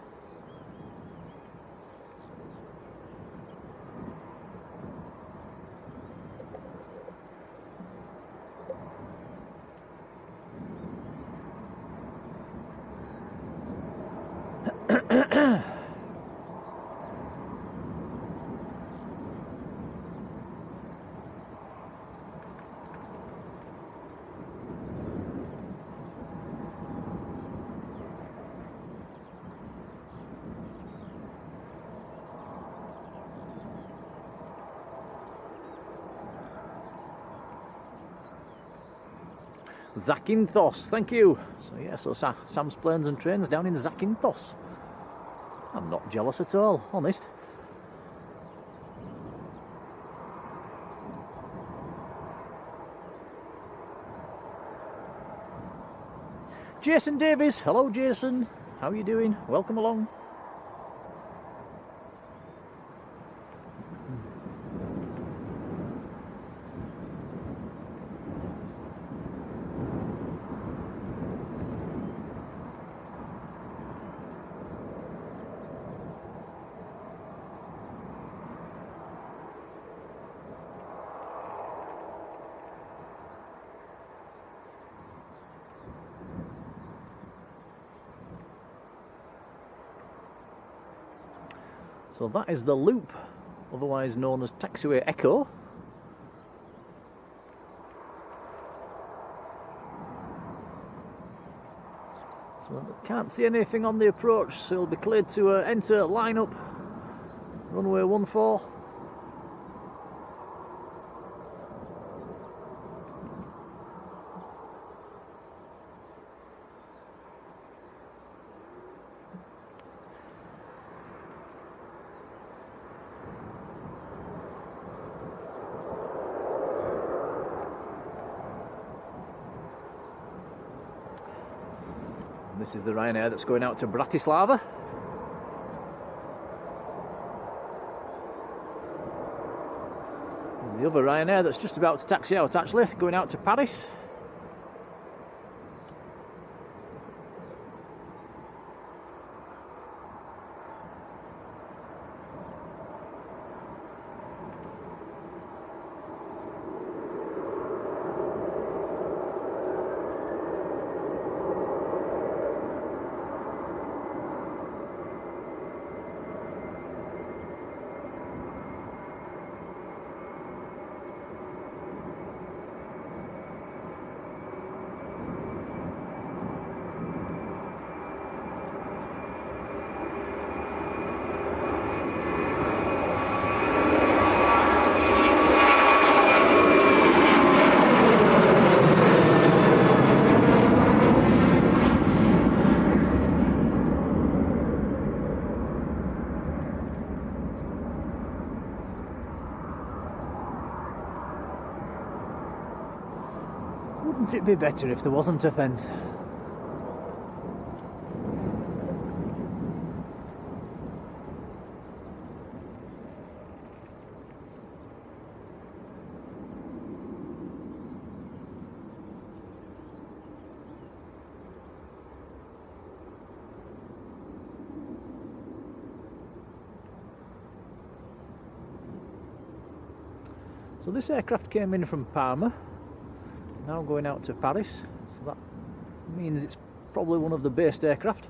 Zakynthos, thank you. So yeah, so Sam's Planes and Trains down in Zakynthos. I'm not jealous at all, honest. Jason Davies, hello Jason, how are you doing? Welcome along. So that is the loop, otherwise known as Taxiway Echo. So I can't see anything on the approach, so it'll be cleared to enter lineup, runway 14. This is the Ryanair that's going out to Bratislava. And the other Ryanair that's just about to taxi out, actually, going out to Paris. Wouldn't it be better if there wasn't a fence? So this aircraft came in from Parma, now going out to Paris, so that means it's probably one of the based aircraft.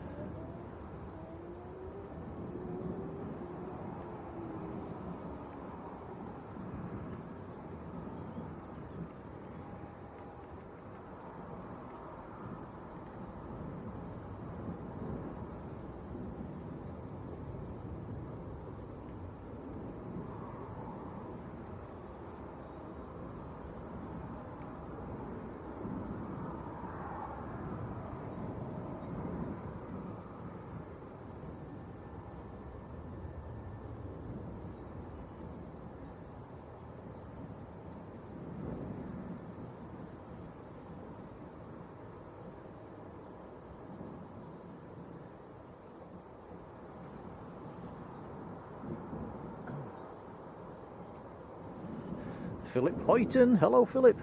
Philip Hoyton, hello Philip.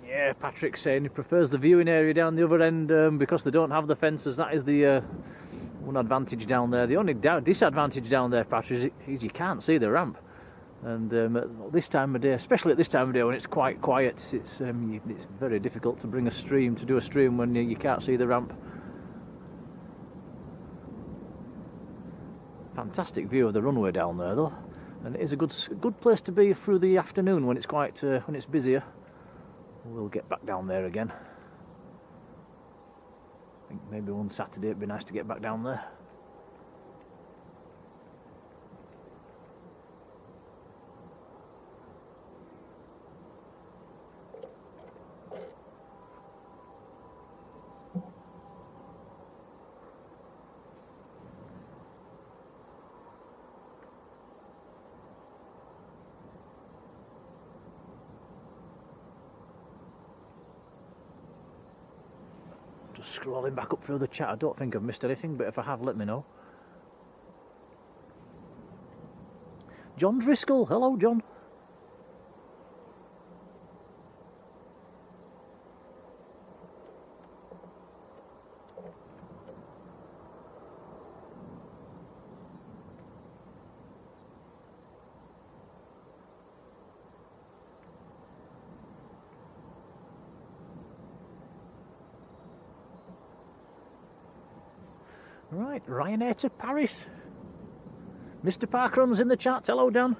Yeah, Patrick's saying he prefers the viewing area down the other end because they don't have the fences. That is the one advantage down there. The only disadvantage down there, Patrick, is you can't see the ramp. And at this time of day, especially at this time of day when it's quite quiet, it's very difficult to bring a stream, to do a stream when you can't see the ramp. Fantastic view of the runway down there though, and it is a good place to be through the afternoon when it's quite when it's busier. We'll get back down there again. I think maybe one Saturday it'd be nice to get back down there. Just scrolling back up through the chat. I don't think I've missed anything, but if I have, let me know. John Driscoll, hello John. Right, Ryanair to Paris. Mr. Parkrun's in the chat. Hello, Dan.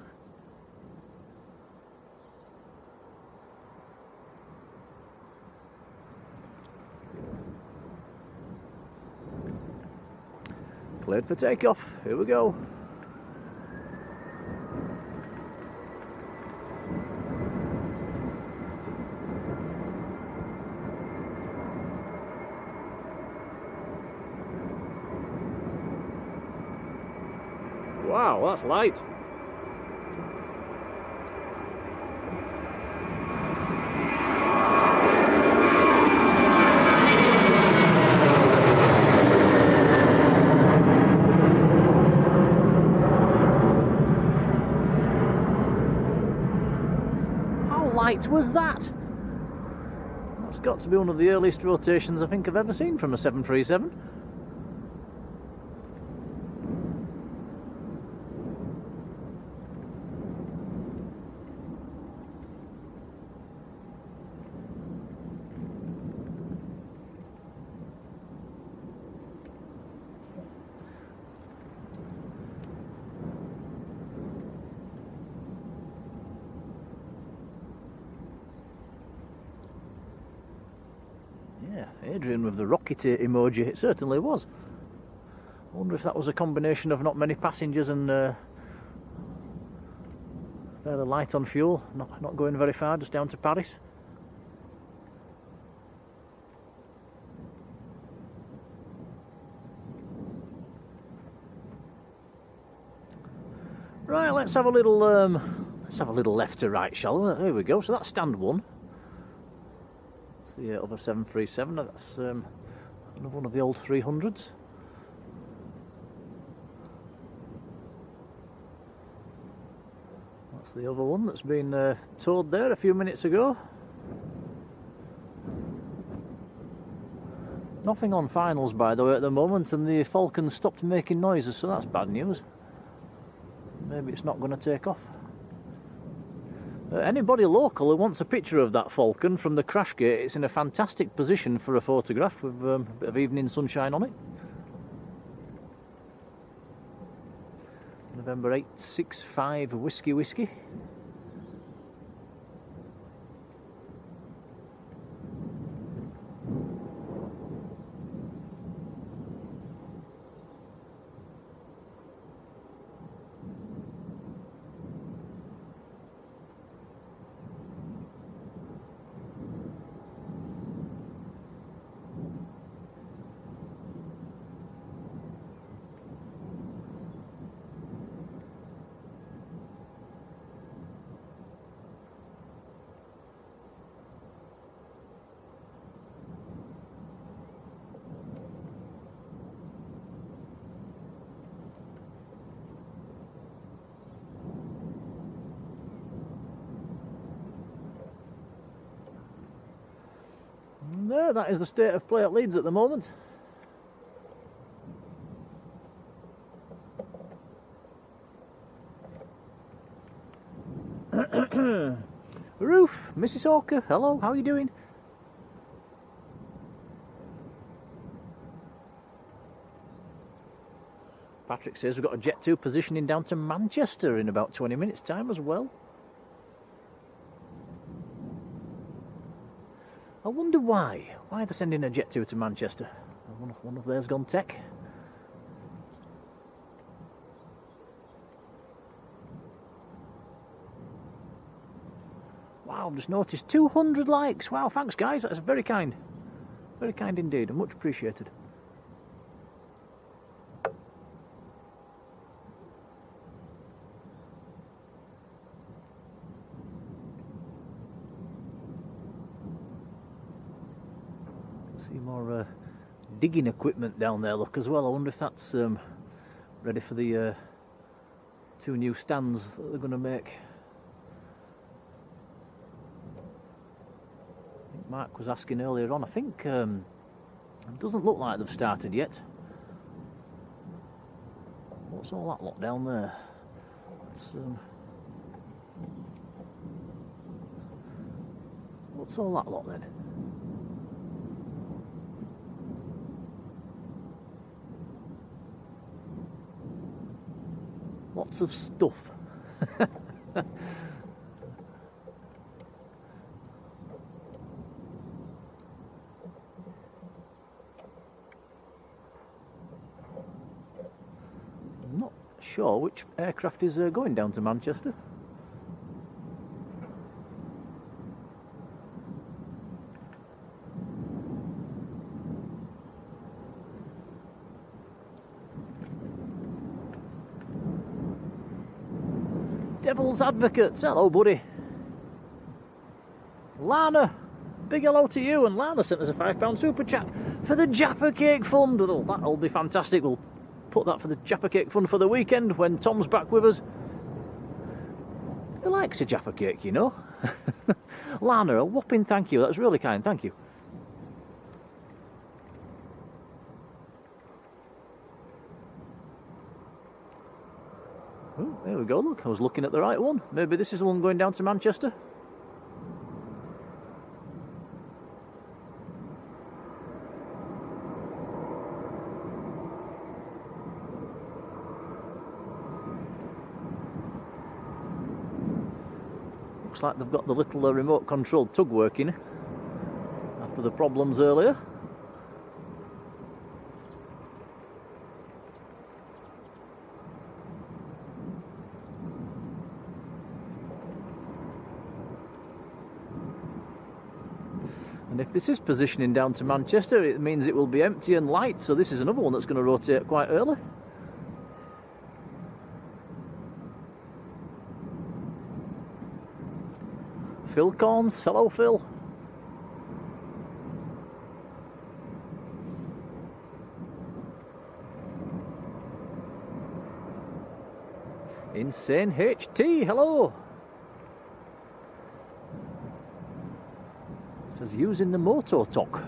Cleared for takeoff. Here we go. Wow, that's light. How light was that? That's got to be one of the earliest rotations I think I've ever seen from a 737. Adrian with the rocket emoji, it certainly was. I wonder if that was a combination of not many passengers and fairly light on fuel, not going very far, just down to Paris. Right, let's have a little left to right, shall we? There we go. So that's stand one. The other 737, that's one of the old 300s. That's the other one that's been towed there a few minutes ago. Nothing on finals, by the way, at the moment, and the Falcon stopped making noises, so that's bad news. Maybe it's not going to take off. Anybody local who wants a picture of that Falcon from the crash gate, it's in a fantastic position for a photograph with a bit of evening sunshine on it. November 865 Whiskey Whiskey. And there, that is the state of play at Leeds at the moment. Roof, Mrs. Hawker, hello, how are you doing? Patrick says we've got a Jet 2 positioning down to Manchester in about 20 minutes time as well. I wonder why they're sending a Jet 2 to Manchester. One of theirs gone tech. Wow, I've just noticed 200 likes. Wow, thanks guys, that's very kind. Very kind indeed, and much appreciated. See more digging equipment down there, look, as well. I wonder if that's ready for the 2 new stands that they're going to make. I think Mark was asking earlier on. I think it doesn't look like they've started yet. What's all that lot down there? What's all that lot then? Lots of stuff. I'm not sure which aircraft is going down to Manchester. Devil's Advocates, hello buddy. Lana, big hello to you, and Lana sent us a £5 super chat for the Jaffa Cake Fund. Oh, that'll be fantastic. We'll put that for the Jaffa Cake Fund for the weekend when Tom's back with us. He likes a Jaffa Cake, you know. Lana, a whopping thank you, that's really kind, thank you. Oh, there we go, look, I was looking at the right one. Maybe this is the one going down to Manchester. Looks like they've got the little remote controlled tug working after the problems earlier. And if this is positioning down to Manchester, it means it will be empty and light, so this is another one that's going to rotate quite early. Phil Corns, hello Phil. Insane HT, hello. says using the motor talk.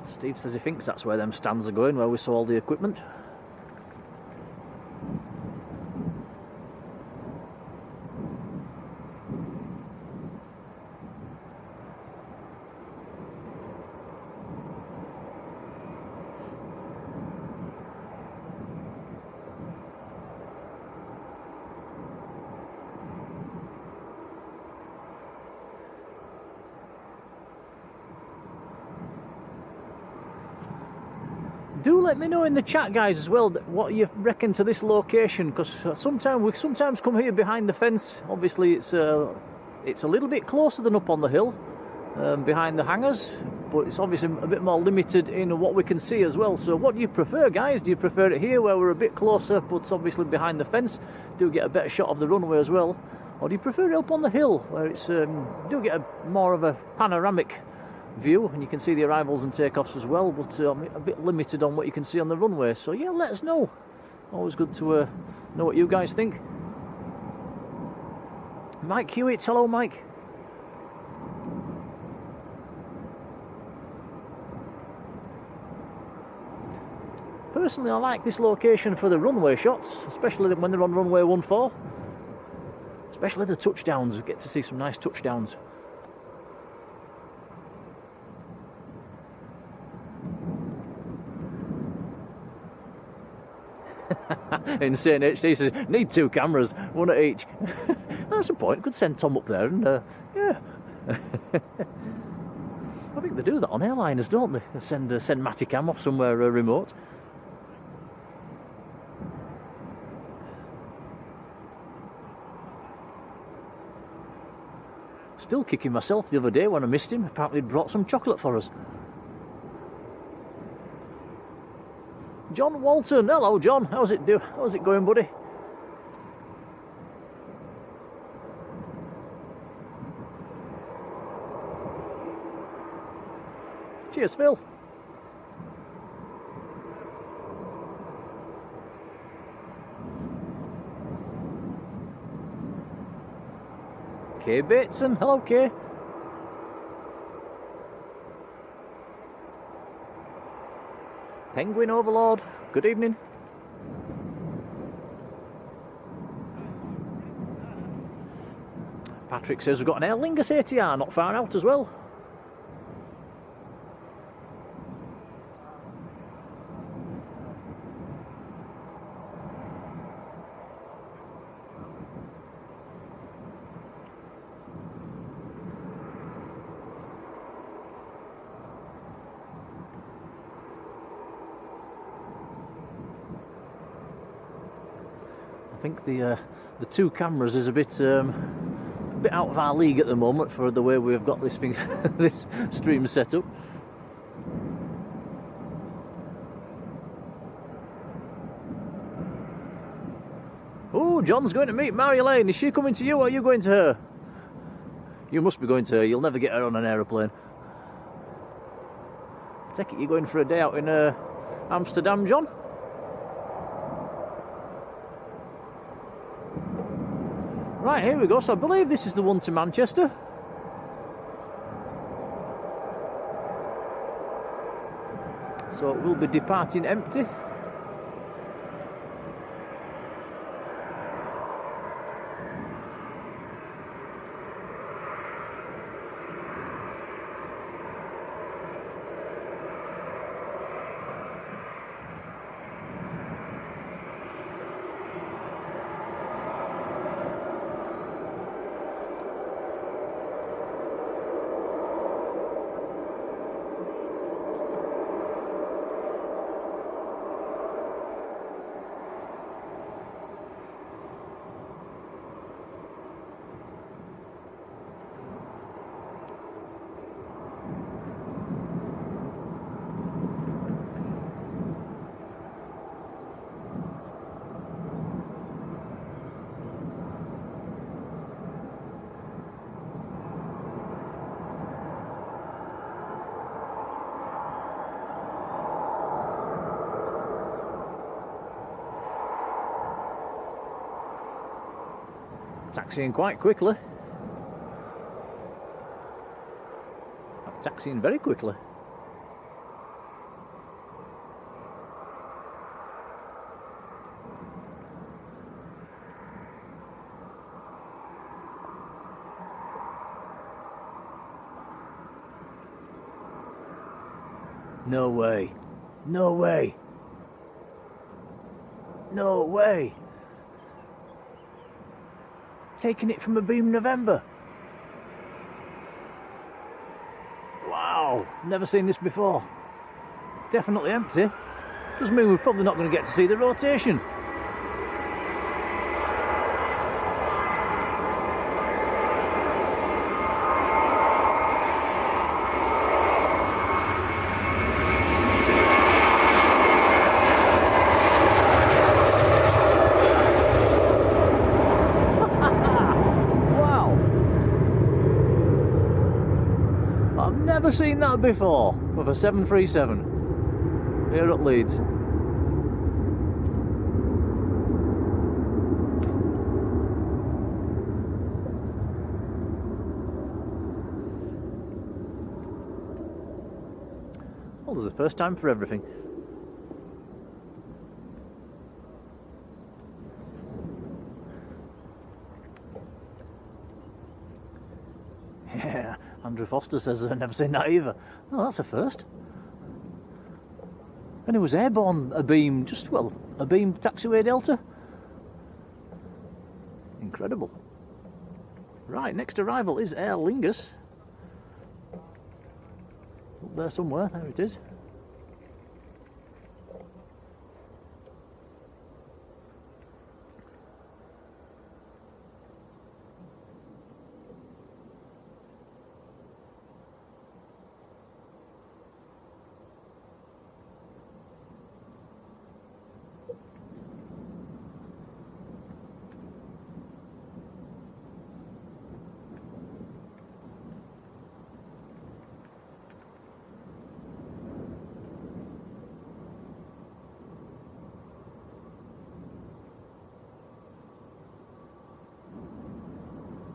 Steve says he thinks that's where them stands are going, where we saw all the equipment. Do let me know in the chat, guys, as well, what you reckon to this location, because we sometimes come here behind the fence. Obviously, it's a little bit closer than up on the hill, behind the hangars, but it's obviously a bit more limited in what we can see as well. So, what do you prefer, guys? Do you prefer it here, where we're a bit closer, but obviously behind the fence, do get a better shot of the runway as well, or do you prefer it up on the hill, where it's do get more of a panoramic view and you can see the arrivals and takeoffs as well, but a bit limited on what you can see on the runway? So yeah, let us know. Always good to know what you guys think. Mike Hewitt, hello Mike. Personally, I like this location for the runway shots, especially when they're on runway 14, especially the touchdowns. We get to see some nice touchdowns. Insane HD says, need 2 cameras, 1 at each. That's a point, could send Tom up there and yeah. I think they do that on airliners, don't they? They send Matty Cam off somewhere remote. Still kicking myself the other day when I missed him. Apparently he'd brought some chocolate for us. John Walton, hello John, how's it going, buddy? Cheers, Phil. Kay Bateson, hello Kay. Penguin Overlord, good evening. Patrick says we've got an Aer Lingus ATR not far out as well. I think the 2 cameras is a bit out of our league at the moment for the way we've got this thing, this stream set up. Oh, John's going to meet Marjolein. Is she coming to you or are you going to her? You must be going to her. You'll never get her on an aeroplane. I take it you're going for a day out in Amsterdam, John? Right, here we go. So I believe this is the one to Manchester. So it will be departing empty. Taxiing quite quickly. Taxiing very quickly. No way. No way. No way. Taking it from a beam November. Wow, never seen this before. Definitely empty. Does mean we're probably not going to get to see the rotation. Never seen that before with a 737 here at Leeds. Well, there's a first time for everything. Yeah, Andrew Foster says I've never seen that either. Oh, that's a first. And it was airborne, a beam, a beam taxiway Delta. Incredible. Right, next arrival is Aer Lingus. Up there somewhere, there it is.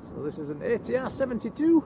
So this is an ATR 72.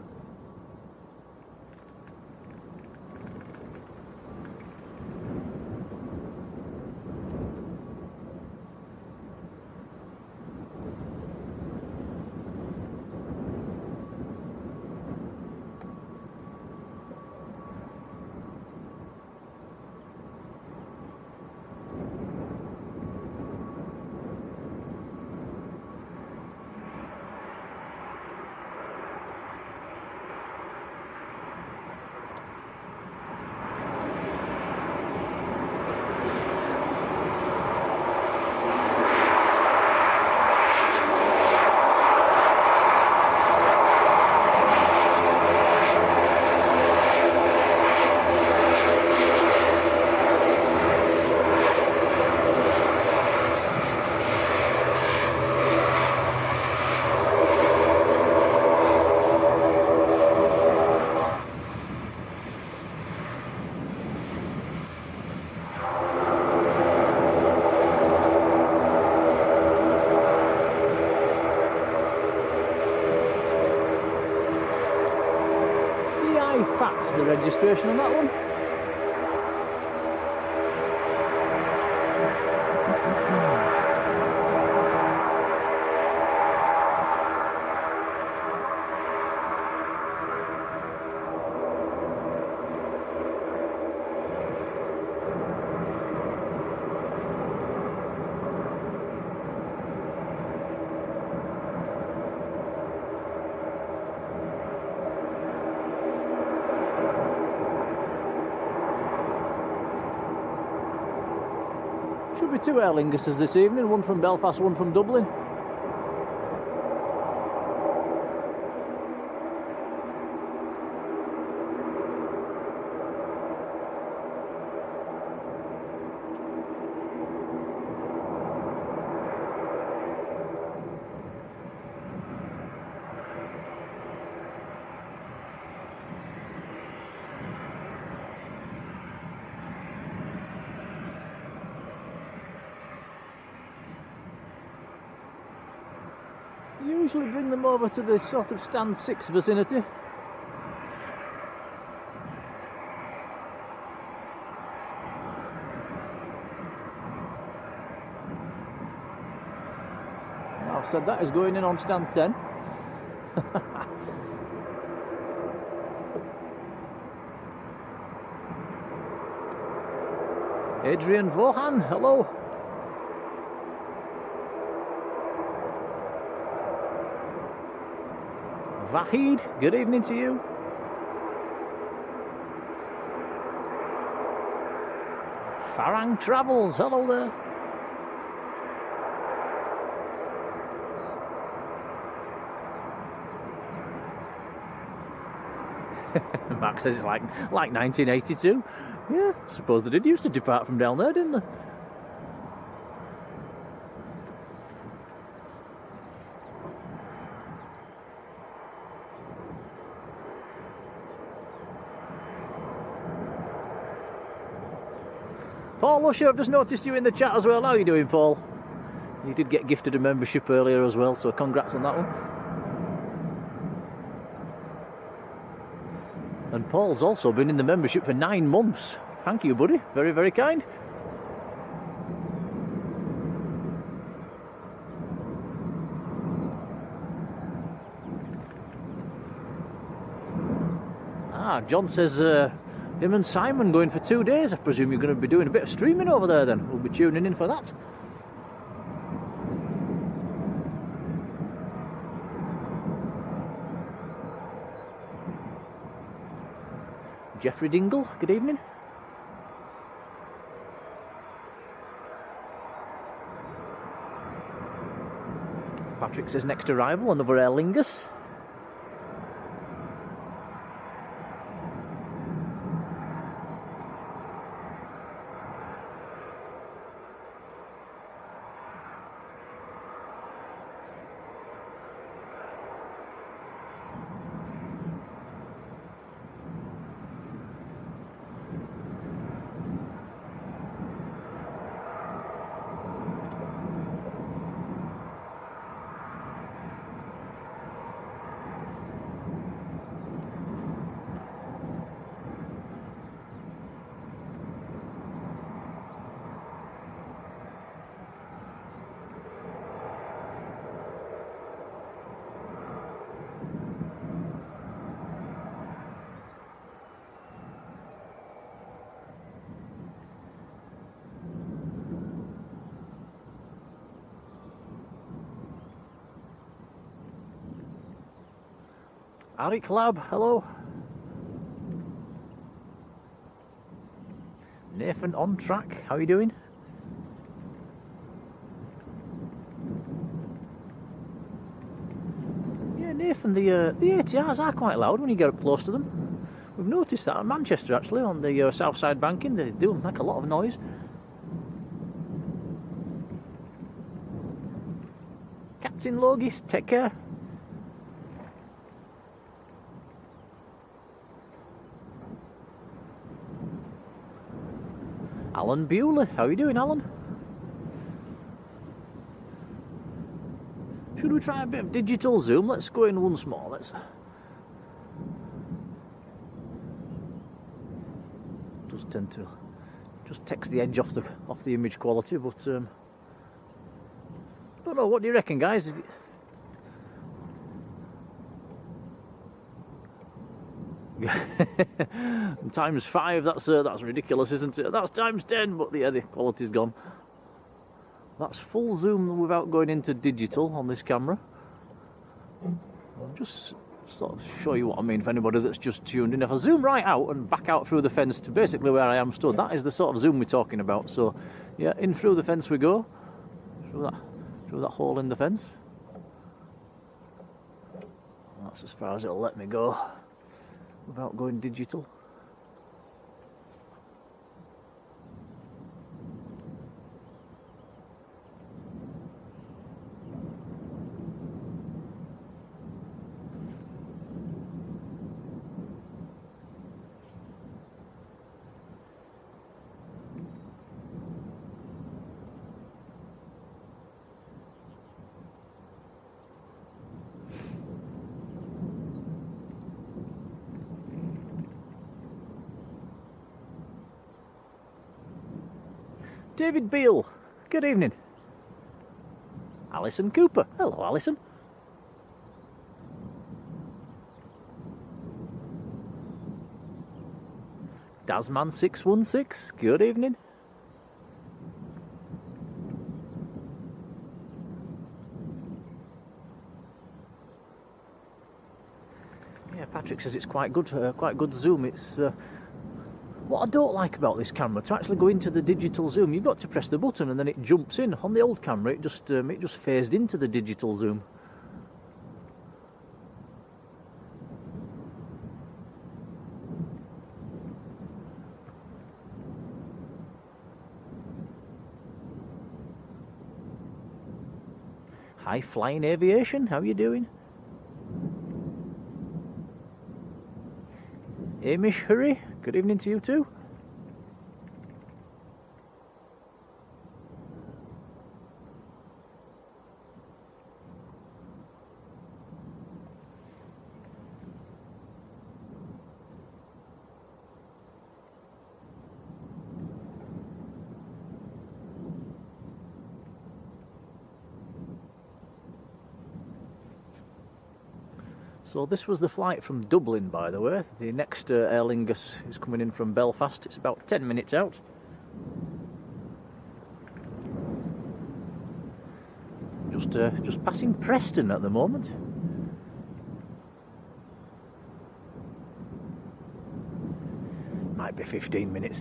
The registration on that one. Should be two Aer Linguses this evening, one from Belfast, one from Dublin. usually bring them over to the sort of stand 6 vicinity. I've said that is going in on stand 10. Adrian Vaughan, hello. Vahid, good evening to you. Farang Travels, hello there. Mark says it's like 1982. Yeah, I suppose they did used to depart from down there, didn't they? Paul Lusher, I've just noticed you in the chat as well. How are you doing, Paul? You did get gifted a membership earlier as well, so congrats on that one. And Paul's also been in the membership for 9 months. Thank you, buddy. Very, very kind. John says him and Simon going for 2 days. I presume you're going to be doing a bit of streaming over there then. We'll be tuning in for that. Jeffrey Dingle, good evening. Patrick says next arrival, another Aer Lingus. Arik Lab, hello. Nathan on track, how are you doing? Yeah, Nathan, the ATRs are quite loud when you get up close to them. We've noticed that in Manchester actually, on the south side banking, they do make a lot of noise. Captain Logis, take care. Alan Bewley, how are you doing, Alan? Should we try a bit of digital zoom? Let's go in once more. Let's just tend to just takes the edge off the image quality, but I don't know. What do you reckon, guys? Times 5, that's ridiculous, isn't it? That's times 10, but yeah, the quality's gone. That's full zoom without going into digital on this camera. I'll just sort of show you what I mean for anybody that's just tuned in. If I zoom right out and back out through the fence to basically where I am stood, that is the sort of zoom we're talking about. So yeah, in through the fence we go, through that hole in the fence. That's as far as it'll let me go without going digital. David Beale, good evening. Alison Cooper, hello Alison. Dasman616, good evening. Yeah, Patrick says it's quite good zoom. It's what I don't like about this camera, to actually go into the digital zoom, you've got to press the button and then it jumps in. On the old camera, it just phased into the digital zoom. Hi, Flying Aviation, how you doing? Amish Hurry, good evening to you too. So this was the flight from Dublin, by the way. The next Aer Lingus is coming in from Belfast. It's about 10 minutes out. Just passing Preston at the moment. Might be 15 minutes.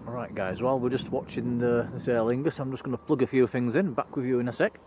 Right guys, while we're just watching this Aer Lingus, I'm just going to plug a few things in. Back with you in a sec.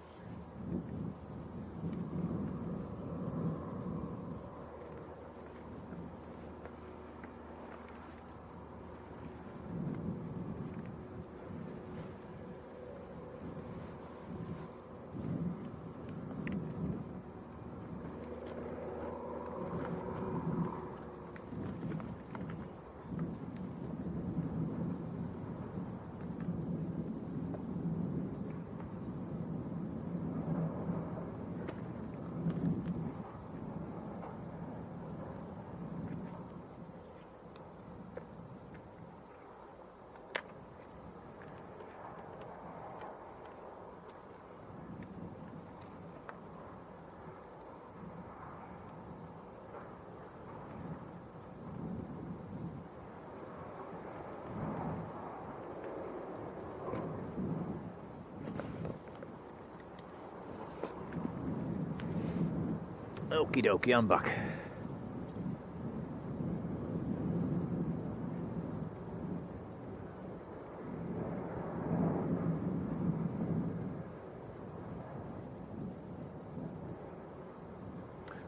Okie dokie, I'm back.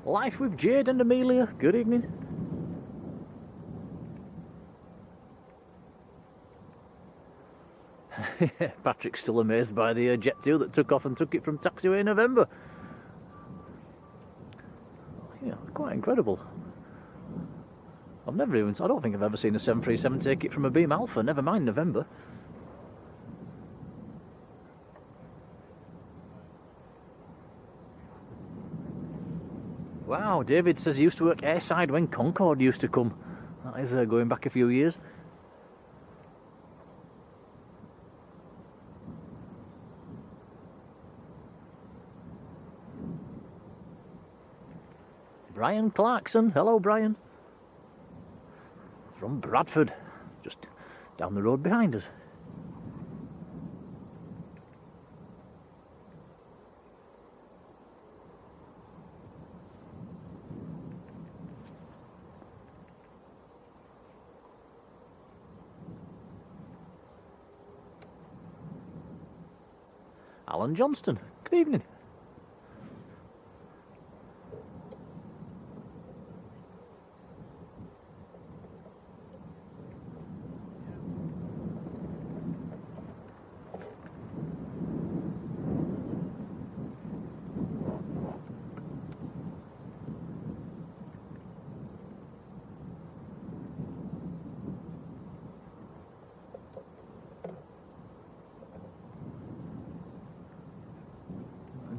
Life with Jade and Amelia, good evening. Patrick's still amazed by the Jet 2 that took off and took it from taxiway in November. Yeah, quite incredible. I don't think I've ever seen a 737 take it from a Beam Alpha, never mind November. Wow, David says he used to work airside when Concorde used to come. That is going back a few years. Brian Clarkson, hello Brian. From Bradford, just down the road behind us. Alan Johnston. Good evening.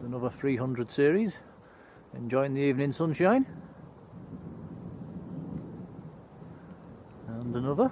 Another 300 series, enjoying the evening sunshine, and another.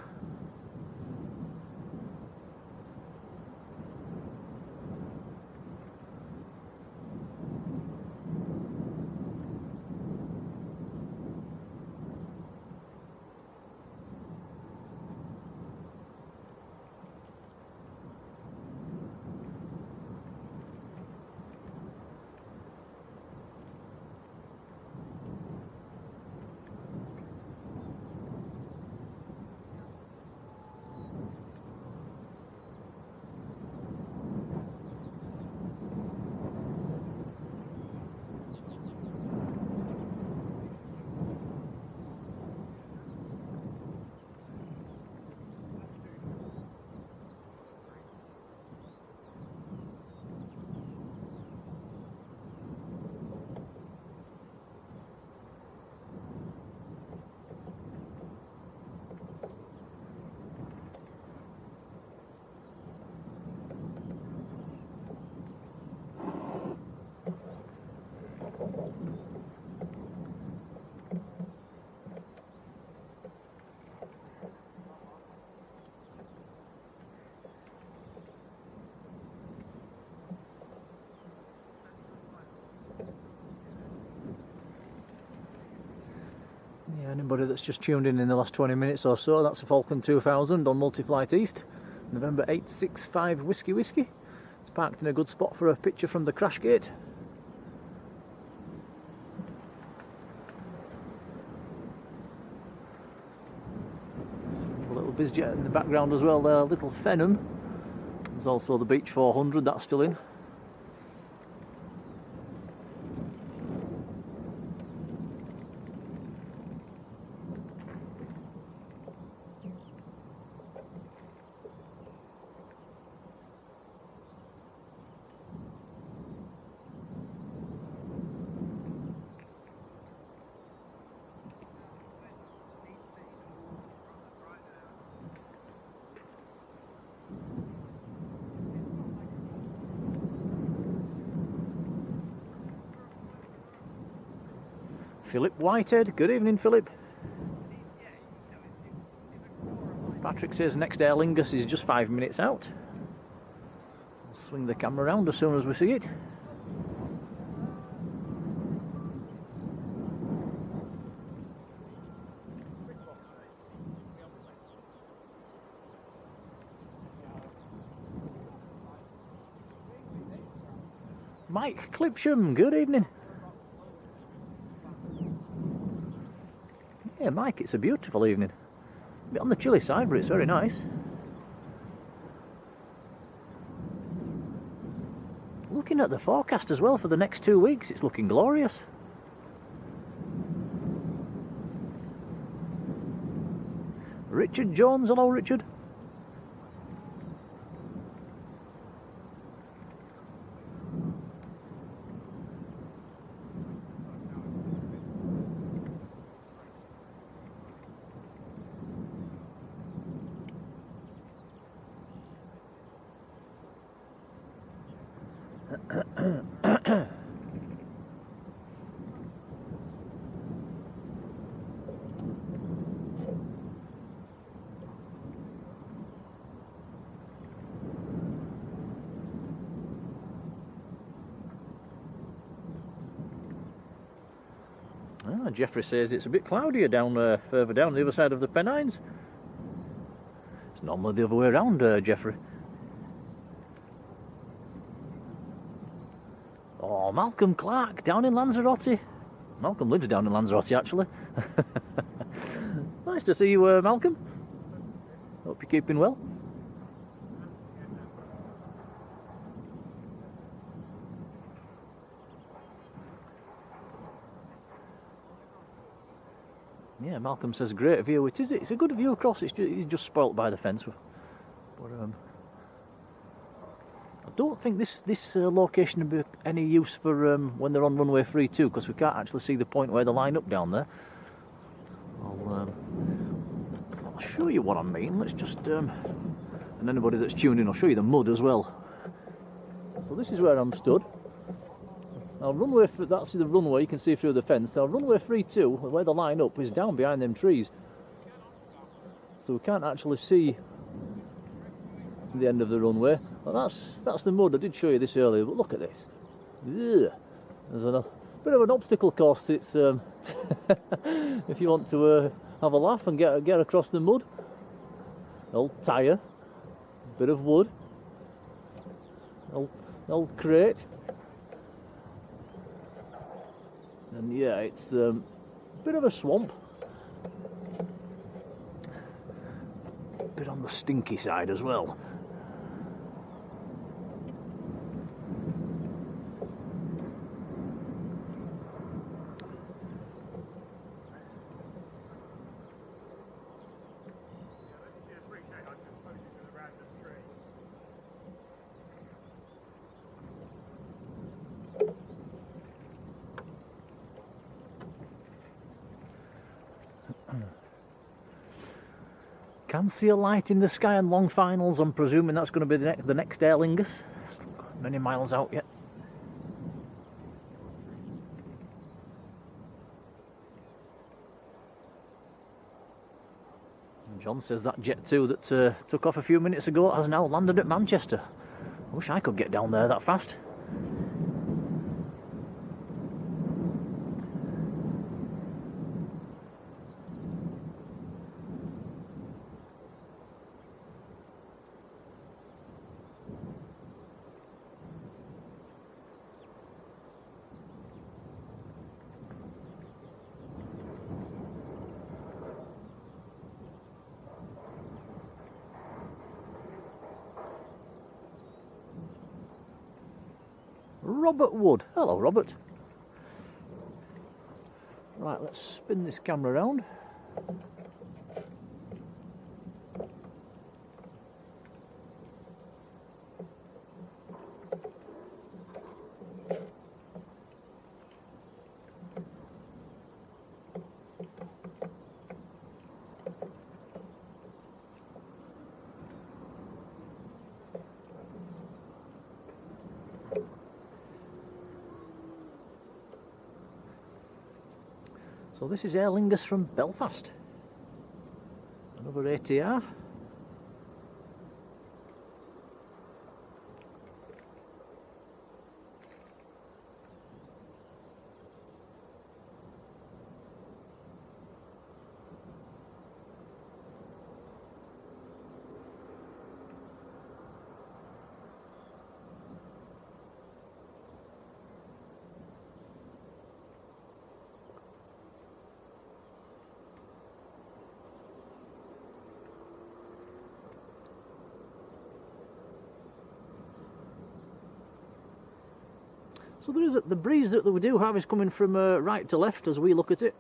Yeah, anybody that's just tuned in the last 20 minutes or so, that's a Falcon 2000 on Multi-Flight East, November 865 Whiskey Whiskey. It's parked in a good spot for a picture from the crash gate. A little bizjet in the background as well there, Little Fenham. There's also the Beach 400, that's still in. Philip Whitehead, good evening Philip. Patrick says next Aer Lingus is just 5 minutes out. We'll swing the camera around as soon as we see it. Mike Clipsham, good evening. Yeah, Mike, it's a beautiful evening. A bit on the chilly side, but it's very nice. Looking at the forecast as well for the next 2 weeks, it's looking glorious. Richard Jones, hello Richard. Jeffrey says it's a bit cloudier down further down the other side of the Pennines. It's normally the other way around, Jeffrey. Oh, Malcolm Clark down in Lanzarote. Malcolm lives down in Lanzarote actually. Nice to see you, Malcolm. Hope you're keeping well. Yeah, Malcolm says great view. It is. It's a good view across. It's just spoilt by the fence. But I don't think this location would be any use for when they're on runway 32, because we can't actually see the point where they line up down there. I'll show you what I mean. Let's just and anybody that's tuned in, I'll show you the mud as well. So this is where I'm stood. Now runway, that's the runway, you can see through the fence. Now runway 32, where they line up, is down behind them trees. So we can't actually see the end of the runway. Well, that's the mud. I did show you this earlier, but look at this. Ugh. There's a bit of an obstacle course. It's if you want to have a laugh and get across the mud. Old tyre, bit of wood, old crate. And yeah, it's a bit of a swamp. A bit on the stinky side as well. Can see a light in the sky and long finals. I'm presuming that's going to be the next Aer Lingus. Still got many miles out yet. And John says that Jet 2 that took off a few minutes ago has now landed at Manchester. I wish I could get down there that fast. Robert Wood. Hello, Robert. Right, let's spin this camera around. So this is Aer Lingus from Belfast. Another ATR. So there is the breeze that we do have is coming from right to left as we look at it.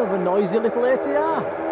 of a noisy little ATR.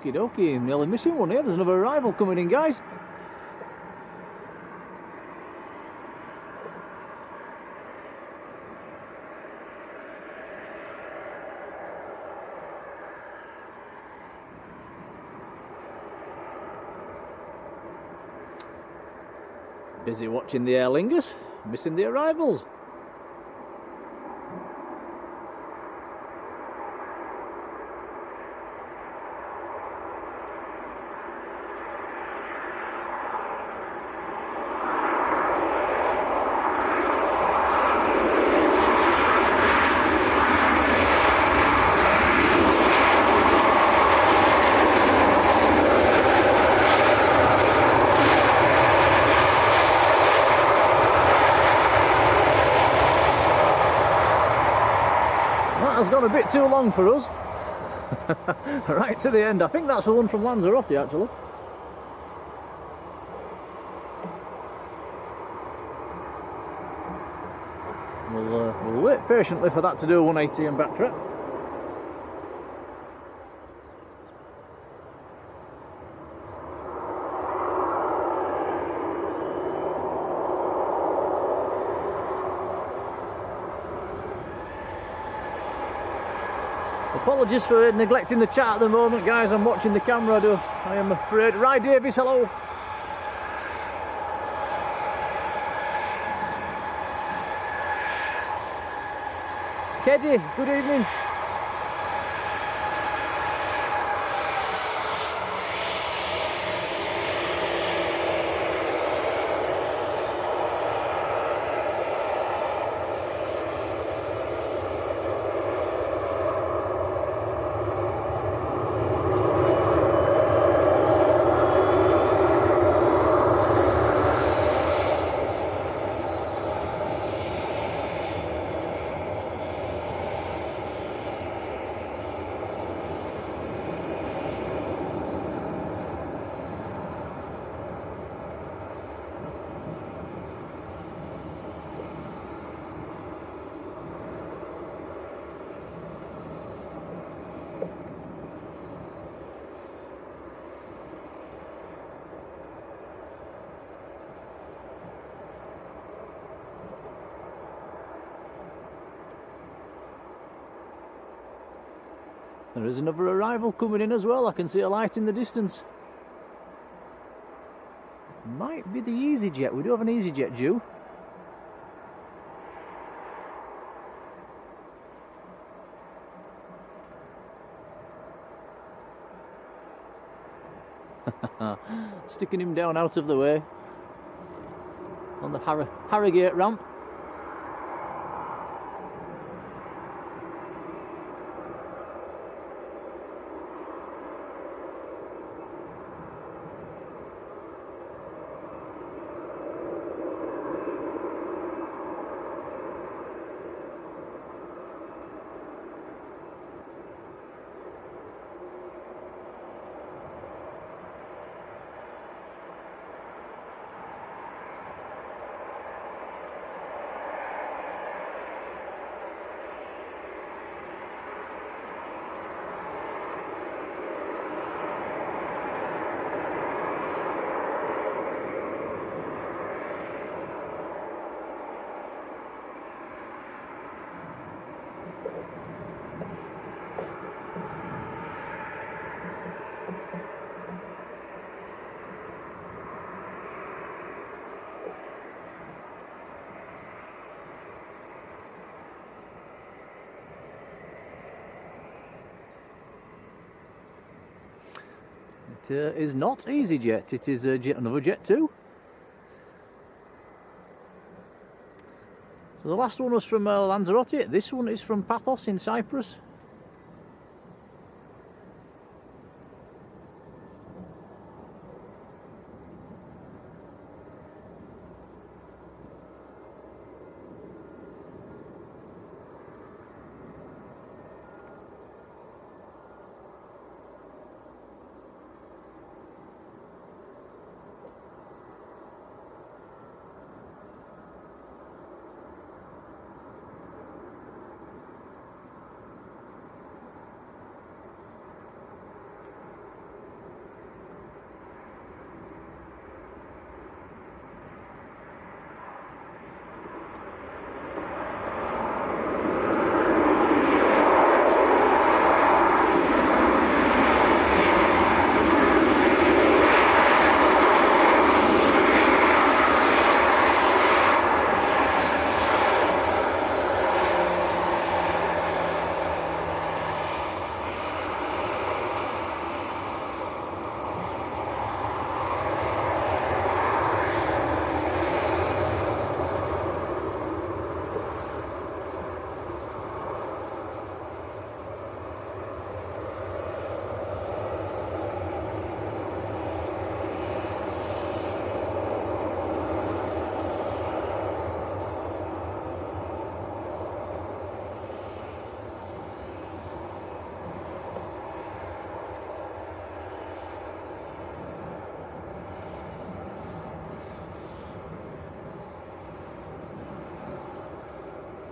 Okie dokie, I'm nearly missing one here. There's another arrival coming in, guys. Busy watching the Aer Lingus, missing the arrivals. Has gone a bit too long for us. Right to the end. I think that's the one from Lanzarote, actually. We'll wait patiently for that to do a 180 and backtrack. Apologies for neglecting the chat at the moment, guys. I'm watching the camera, I am afraid. Right, Davis, hello. Keddy, good evening. There is another arrival coming in as well. I can see a light in the distance. Might be the EasyJet. We do have an EasyJet due. Sticking him down out of the way on the Harrogate ramp. It is not EasyJet, it is another Jet 2. So the last one was from Lanzarote, this one is from Paphos in Cyprus.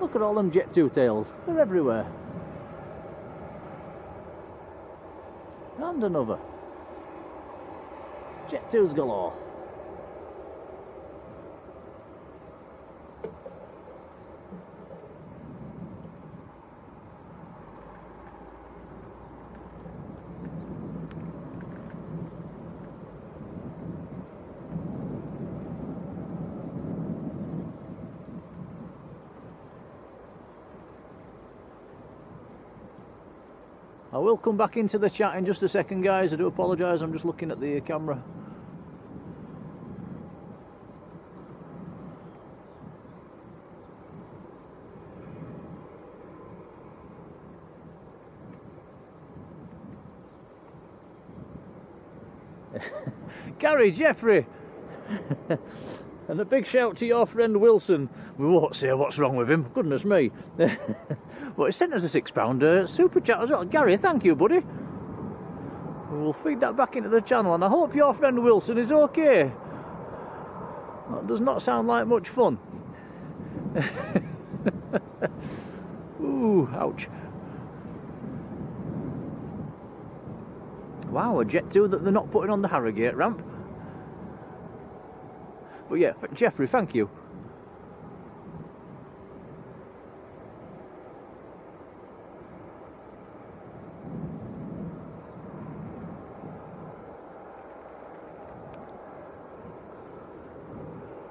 Look at all them Jet 2 tails, they're everywhere. And another. Jet 2's galore. I will come back into the chat in just a second, guys. I do apologise, I'm just looking at the camera. Gary, Jeffrey! And a big shout to your friend Wilson. We won't say what's wrong with him, goodness me. But he sent us a £6 super chat as well. Gary, thank you, buddy. We'll feed that back into the channel, and I hope your friend Wilson is okay. That does not sound like much fun. Ooh, ouch. Wow, a Jet 2 that they're not putting on the Harrogate ramp. But yeah, Jeffrey, thank you.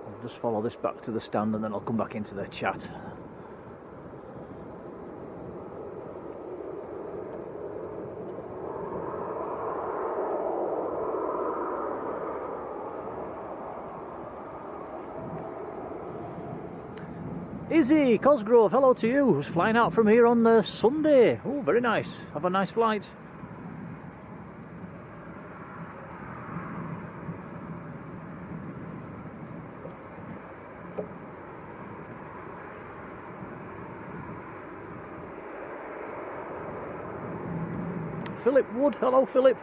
I'll just follow this back to the stand and then I'll come back into the chat. Izzy Cosgrove, hello to you. Who's flying out from here on Sunday. Oh, very nice. Have a nice flight. Philip Wood, hello Philip.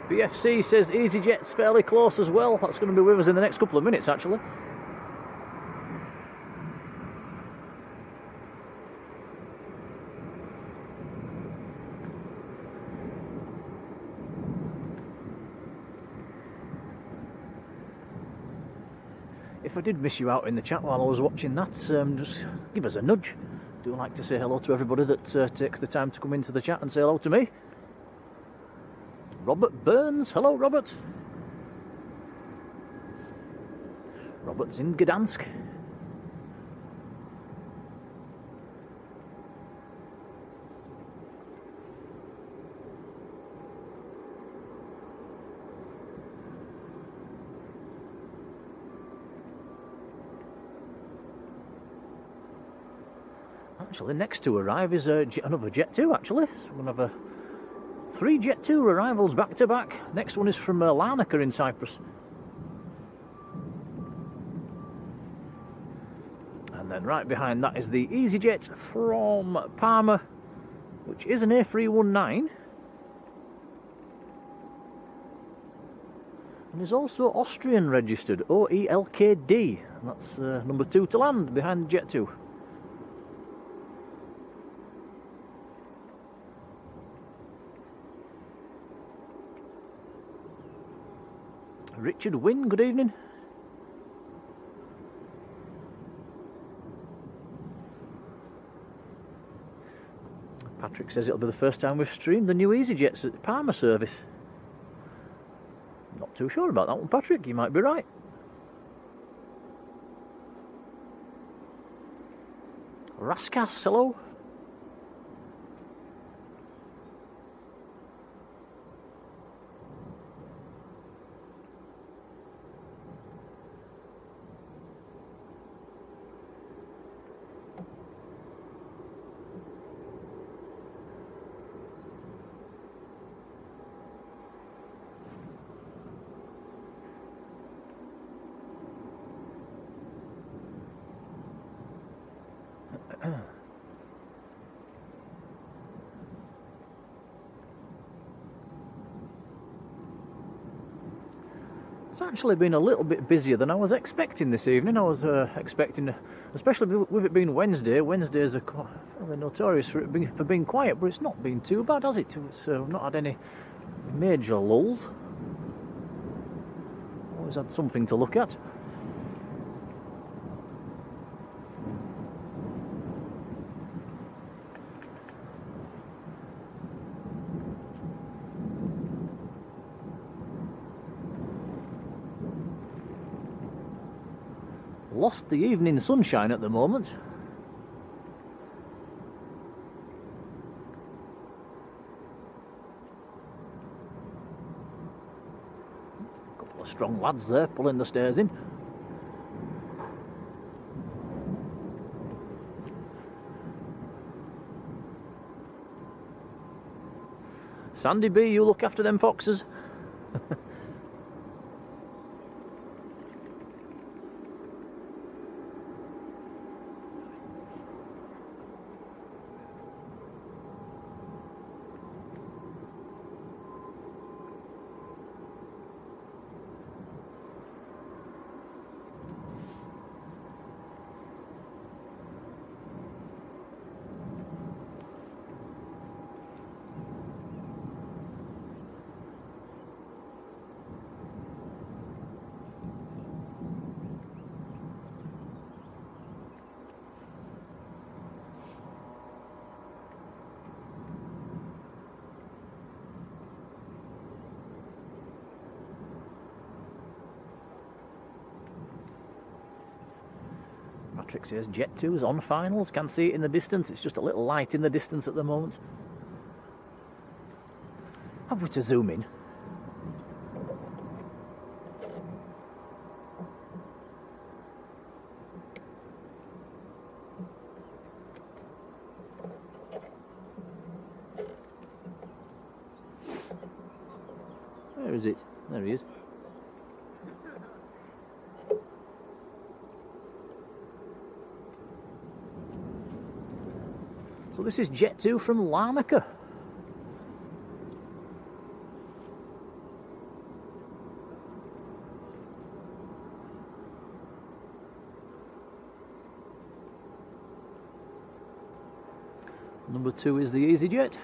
BFC says EasyJet's fairly close as well. That's going to be with us in the next couple of minutes, actually. If I did miss you out in the chat while I was watching that, just give us a nudge. Do like to say hello to everybody that takes the time to come into the chat and say hello to me. Robert Burns, hello Robert. Robert's in Gdansk. Actually, next to arrive is another Jet 2, actually. So we're going to have 3 Jet 2 arrivals back to back. Next one is from Larnaca in Cyprus. And then right behind that is the EasyJet from Parma, which is an A319. And is also Austrian registered, OELKD. That's number 2 to land behind Jet 2. Richard Wynne, good evening. Patrick says it'll be the first time we've streamed the new EasyJets at Parma service. Not too sure about that one, Patrick, you might be right. Raskas, hello. It's actually been a little bit busier than I was expecting this evening. I was expecting, especially with it being Wednesday. Wednesdays are fairly notorious for being quiet, but it's not been too bad, has it? It's not had any major lulls. Always had something to look at. Lost the evening sunshine at the moment. A couple of strong lads there pulling the stairs in. Sandy B, you look after them foxes. Patrick says Jet 2 is on finals, can see it in the distance, it's just a little light in the distance at the moment. Have we to zoom in? Where is it? There he is. So this is Jet 2 from Larnaca. Number 2 is the EasyJet.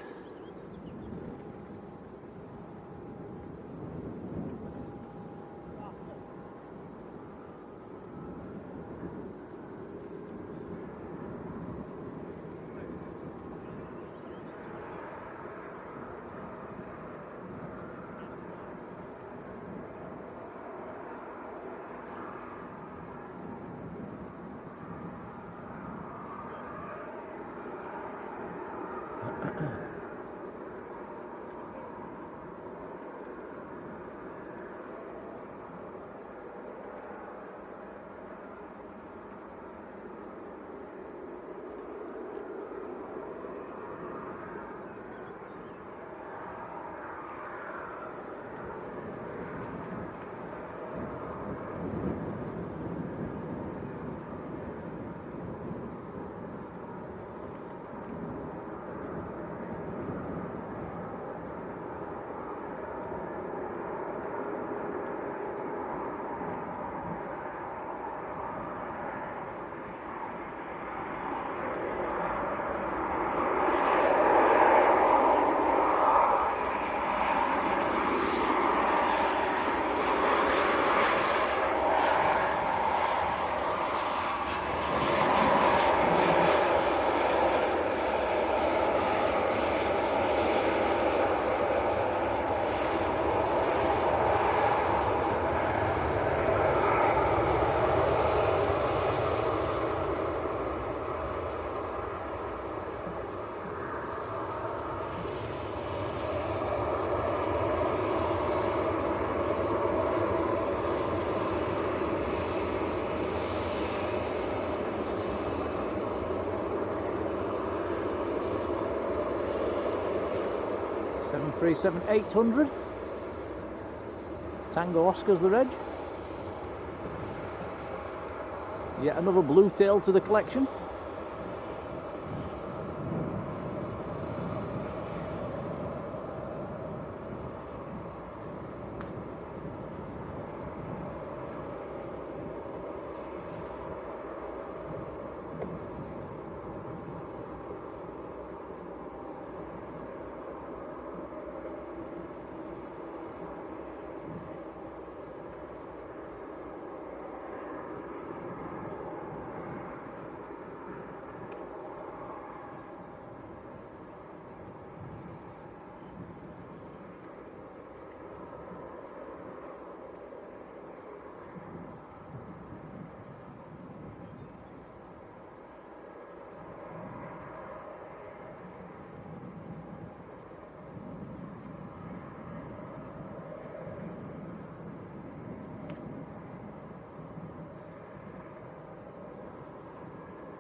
737-800. Tango Oscar's the reg. Yet another blue tail to the collection.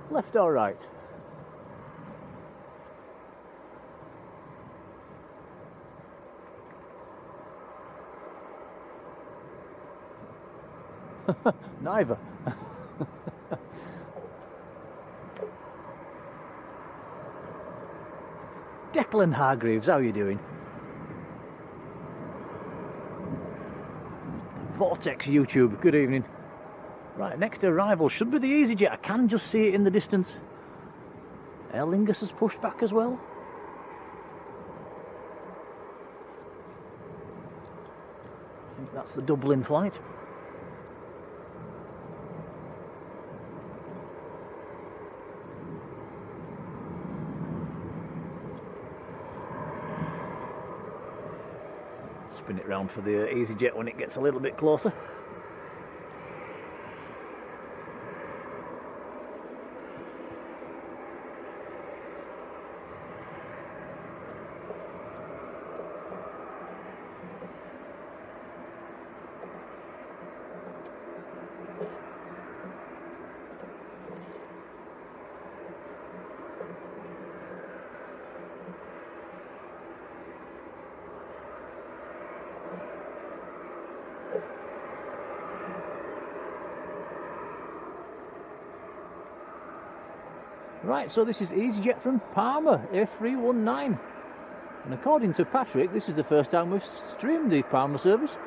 Left or right? Neither. Declan Hargreaves, how are you doing? Vortex YouTube, good evening. Right, next arrival should be the EasyJet. I can just see it in the distance. Aer Lingus has pushed back as well. I think that's the Dublin flight. Spin it round for the EasyJet when it gets a little bit closer. Right, so this is EasyJet from Parma, A319. And according to Patrick, this is the first time we've streamed the Parma service.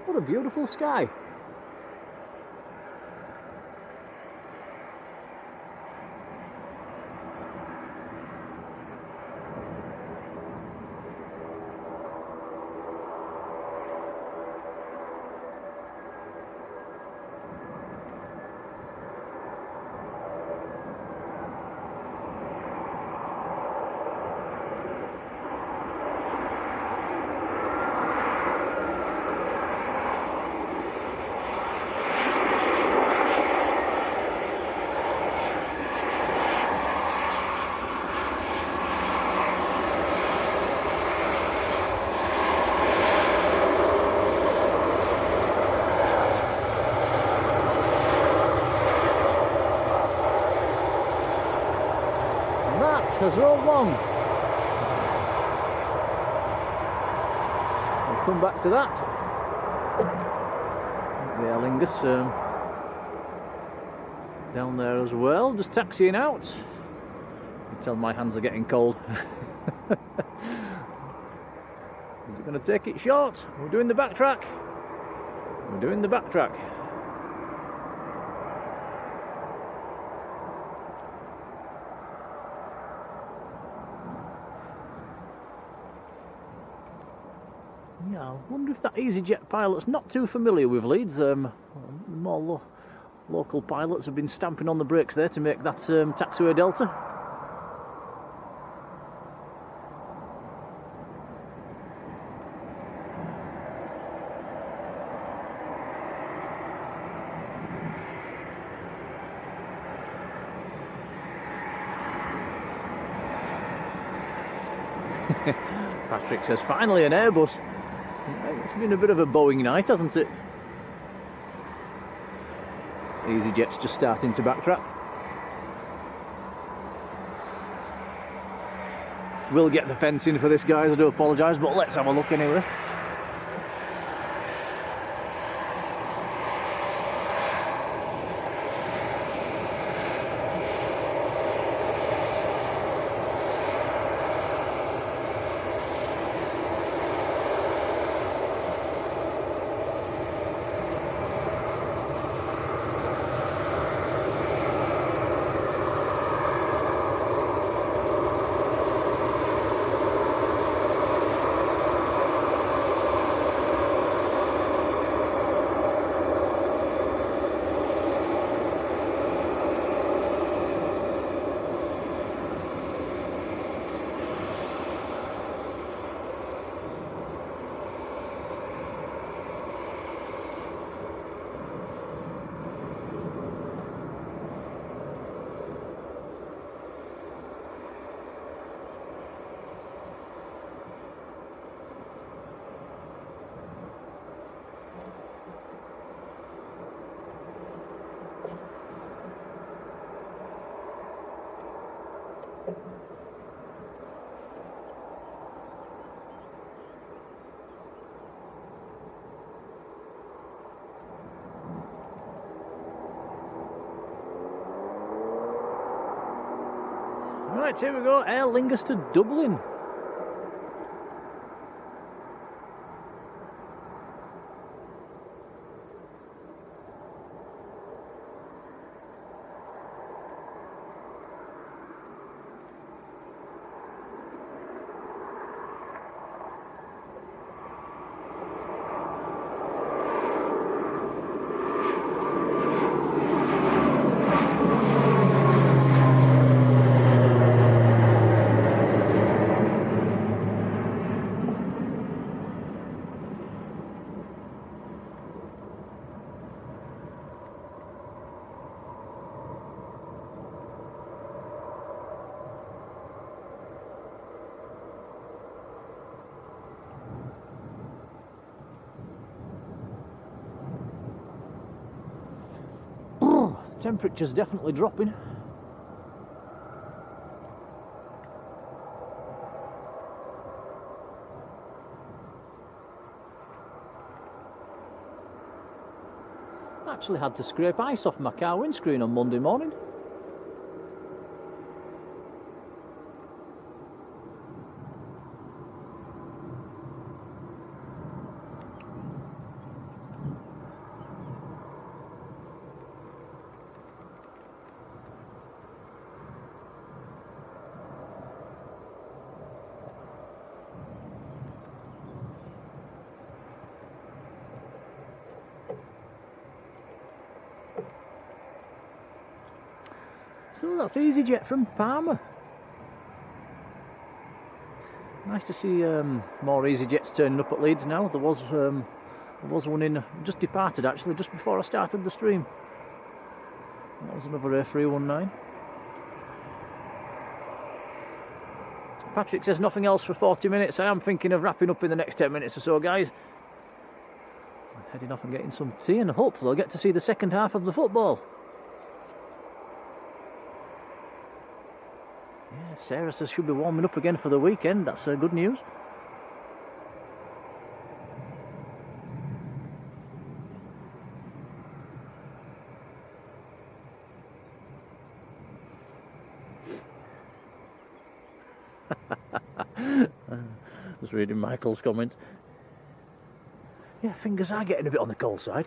What a beautiful sky. Has rolled long. We'll come back to that. The Aer Lingus down there as well, just taxiing out. You can tell my hands are getting cold. Is it going to take it short? We're doing the backtrack. We're doing the backtrack. Yeah, I wonder if that EasyJet pilot's not too familiar with Leeds. More local pilots have been stamping on the brakes there to make that taxiway delta. Patrick says, finally an Airbus. It's been a bit of a Boeing night, hasn't it? EasyJet's just starting to backtrack. We'll get the fence in for this, guys, I do apologise, but let's have a look anyway. Right, here we go, Aer Lingus to Dublin. Temperature's definitely dropping. Actually had to scrape ice off my car windscreen on Monday morning. So that's EasyJet from Parma. Nice to see more EasyJets turning up at Leeds now. There was one in, just departed actually, just before I started the stream. That was another A319. Patrick says nothing else for 40 minutes. I am thinking of wrapping up in the next 10 minutes or so, guys. I'm heading off and getting some tea, and hopefully I'll get to see the second half of the football. Yeah, Sarah says she'll be warming up again for the weekend. That's good news. Just reading Michael's comment. Yeah, fingers are getting a bit on the cold side.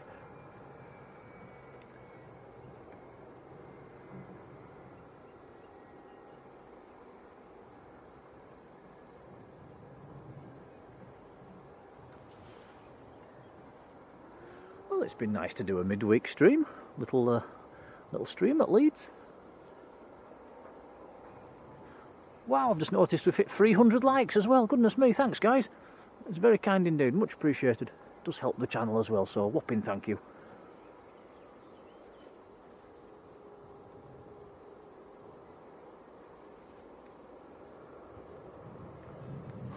Well, it's been nice to do a midweek stream, little stream at Leeds. Wow, I've just noticed we've hit 300 likes as well. Goodness me, thanks guys. It's very kind indeed, much appreciated. It does help the channel as well, so a whopping thank you.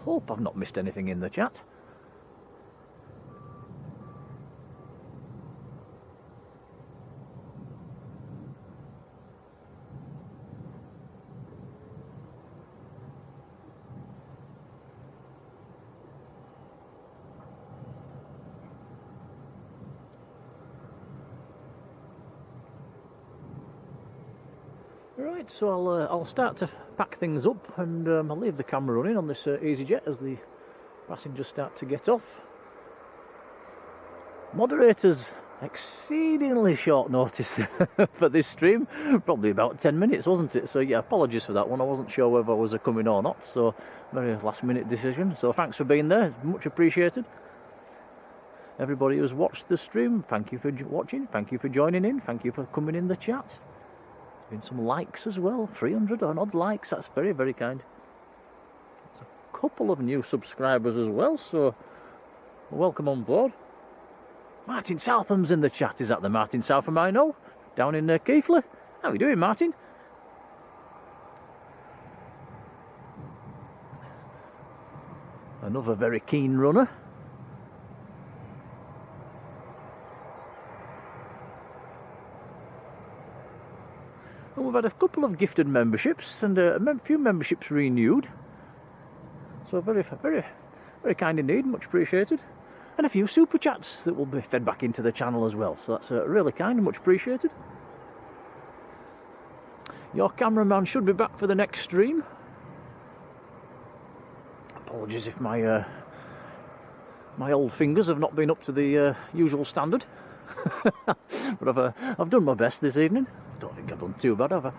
Hope I've not missed anything in the chat. Right, so I'll start to pack things up, and I'll leave the camera running on this EasyJet as the passengers start to get off. Moderators, exceedingly short notice for this stream, probably about 10 minutes, wasn't it? So yeah, apologies for that one. I wasn't sure whether I was coming or not, so very last minute decision. So thanks for being there, much appreciated. Everybody who's watched the stream, thank you for watching, thank you for joining in, thank you for coming in the chat. Been some likes as well, 300 and odd likes, that's very, very kind. There's a couple of new subscribers as well, so welcome on board. Martin Southam's in the chat. Is that the Martin Southam I know? Down in Keighley? How are you doing, Martin? Another very keen runner. And we've had a couple of gifted memberships and a few memberships renewed. So very, very, very kind indeed, much appreciated. And a few super chats that will be fed back into the channel as well. So that's really kind and much appreciated. Your cameraman should be back for the next stream. Apologies if my my old fingers have not been up to the usual standard. But I've done my best this evening. I don't think I've done too bad, have I?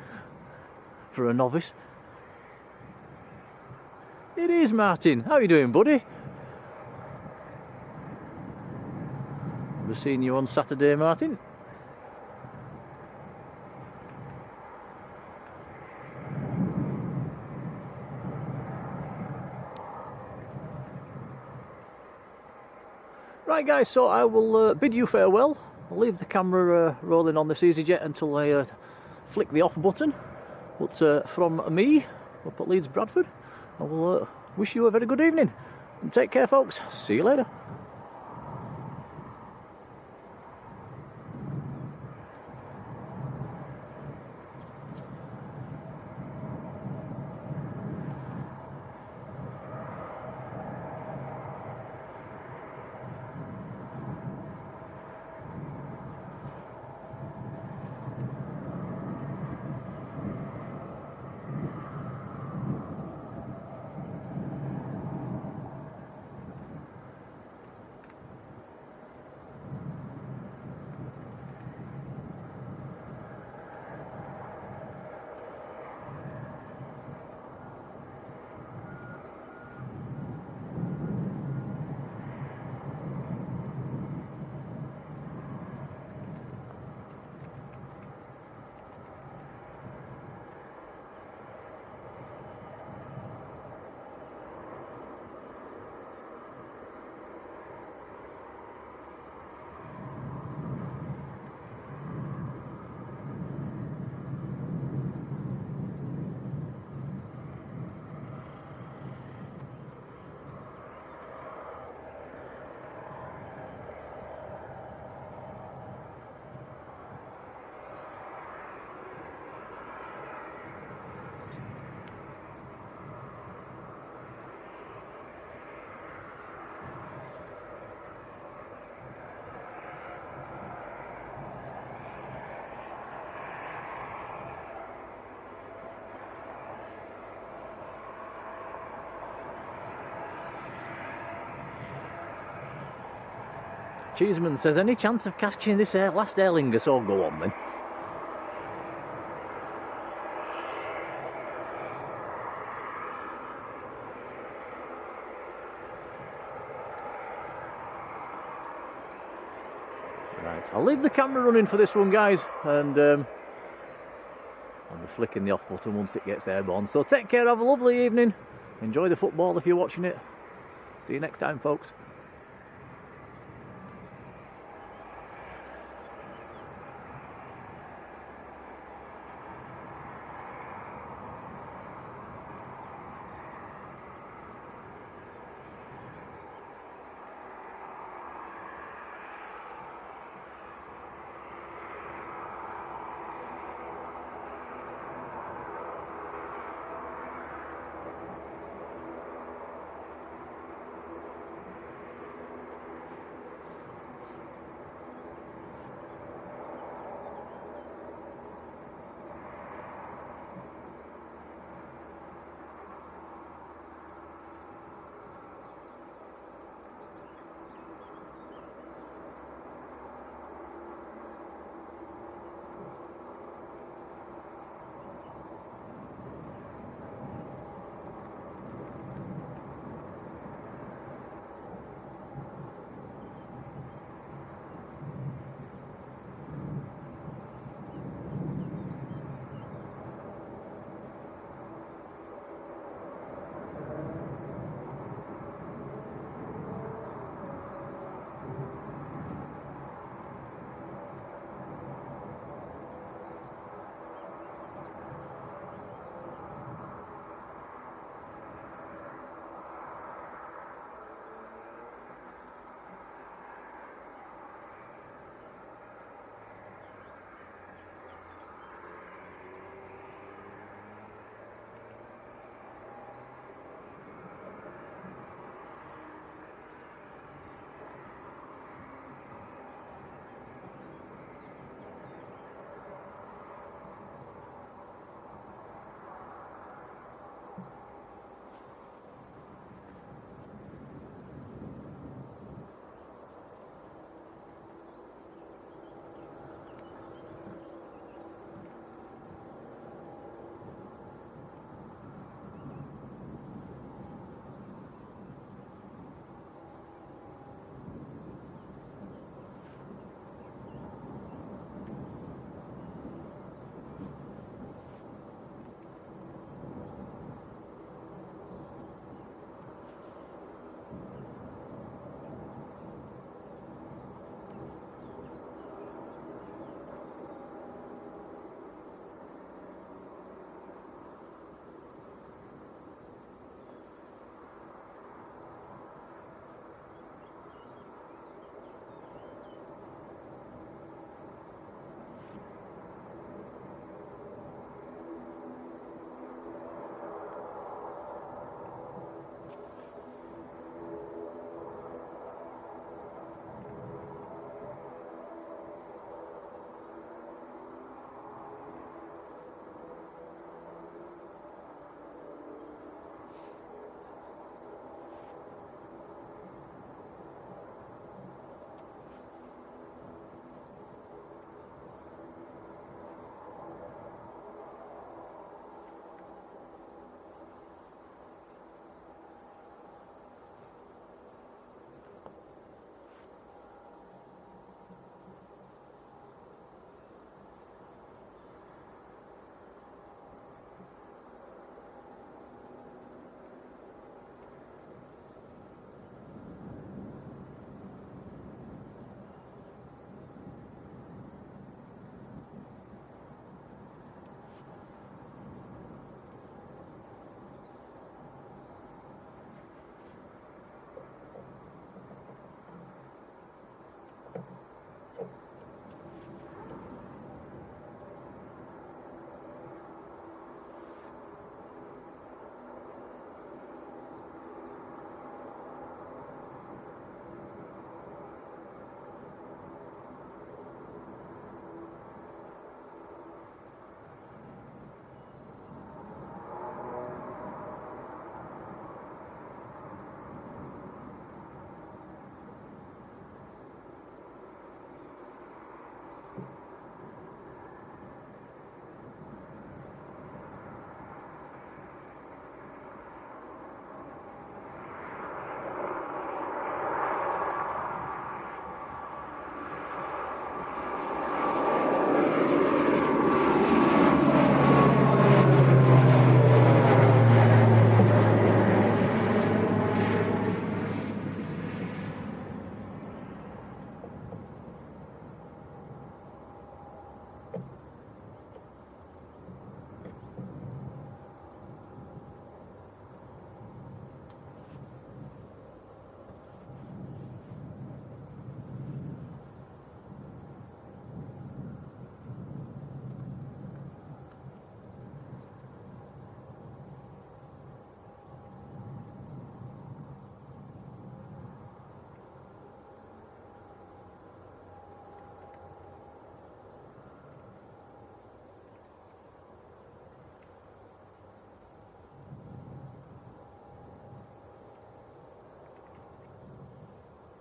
For a novice. It is Martin. How are you doing, buddy? We'll be seeing you on Saturday, Martin. Right guys, so I will bid you farewell. I'll leave the camera rolling on this EasyJet until I flick the off button. But from me, up at Leeds, Bradford, I will wish you a very good evening. And take care, folks. See you later. Cheeseman says, any chance of catching this last Aer Lingus? Oh, go on then. Right, I'll leave the camera running for this one, guys, and I'll be flicking the off button once it gets airborne. So take care, have a lovely evening, enjoy the football if you're watching it. See you next time, folks.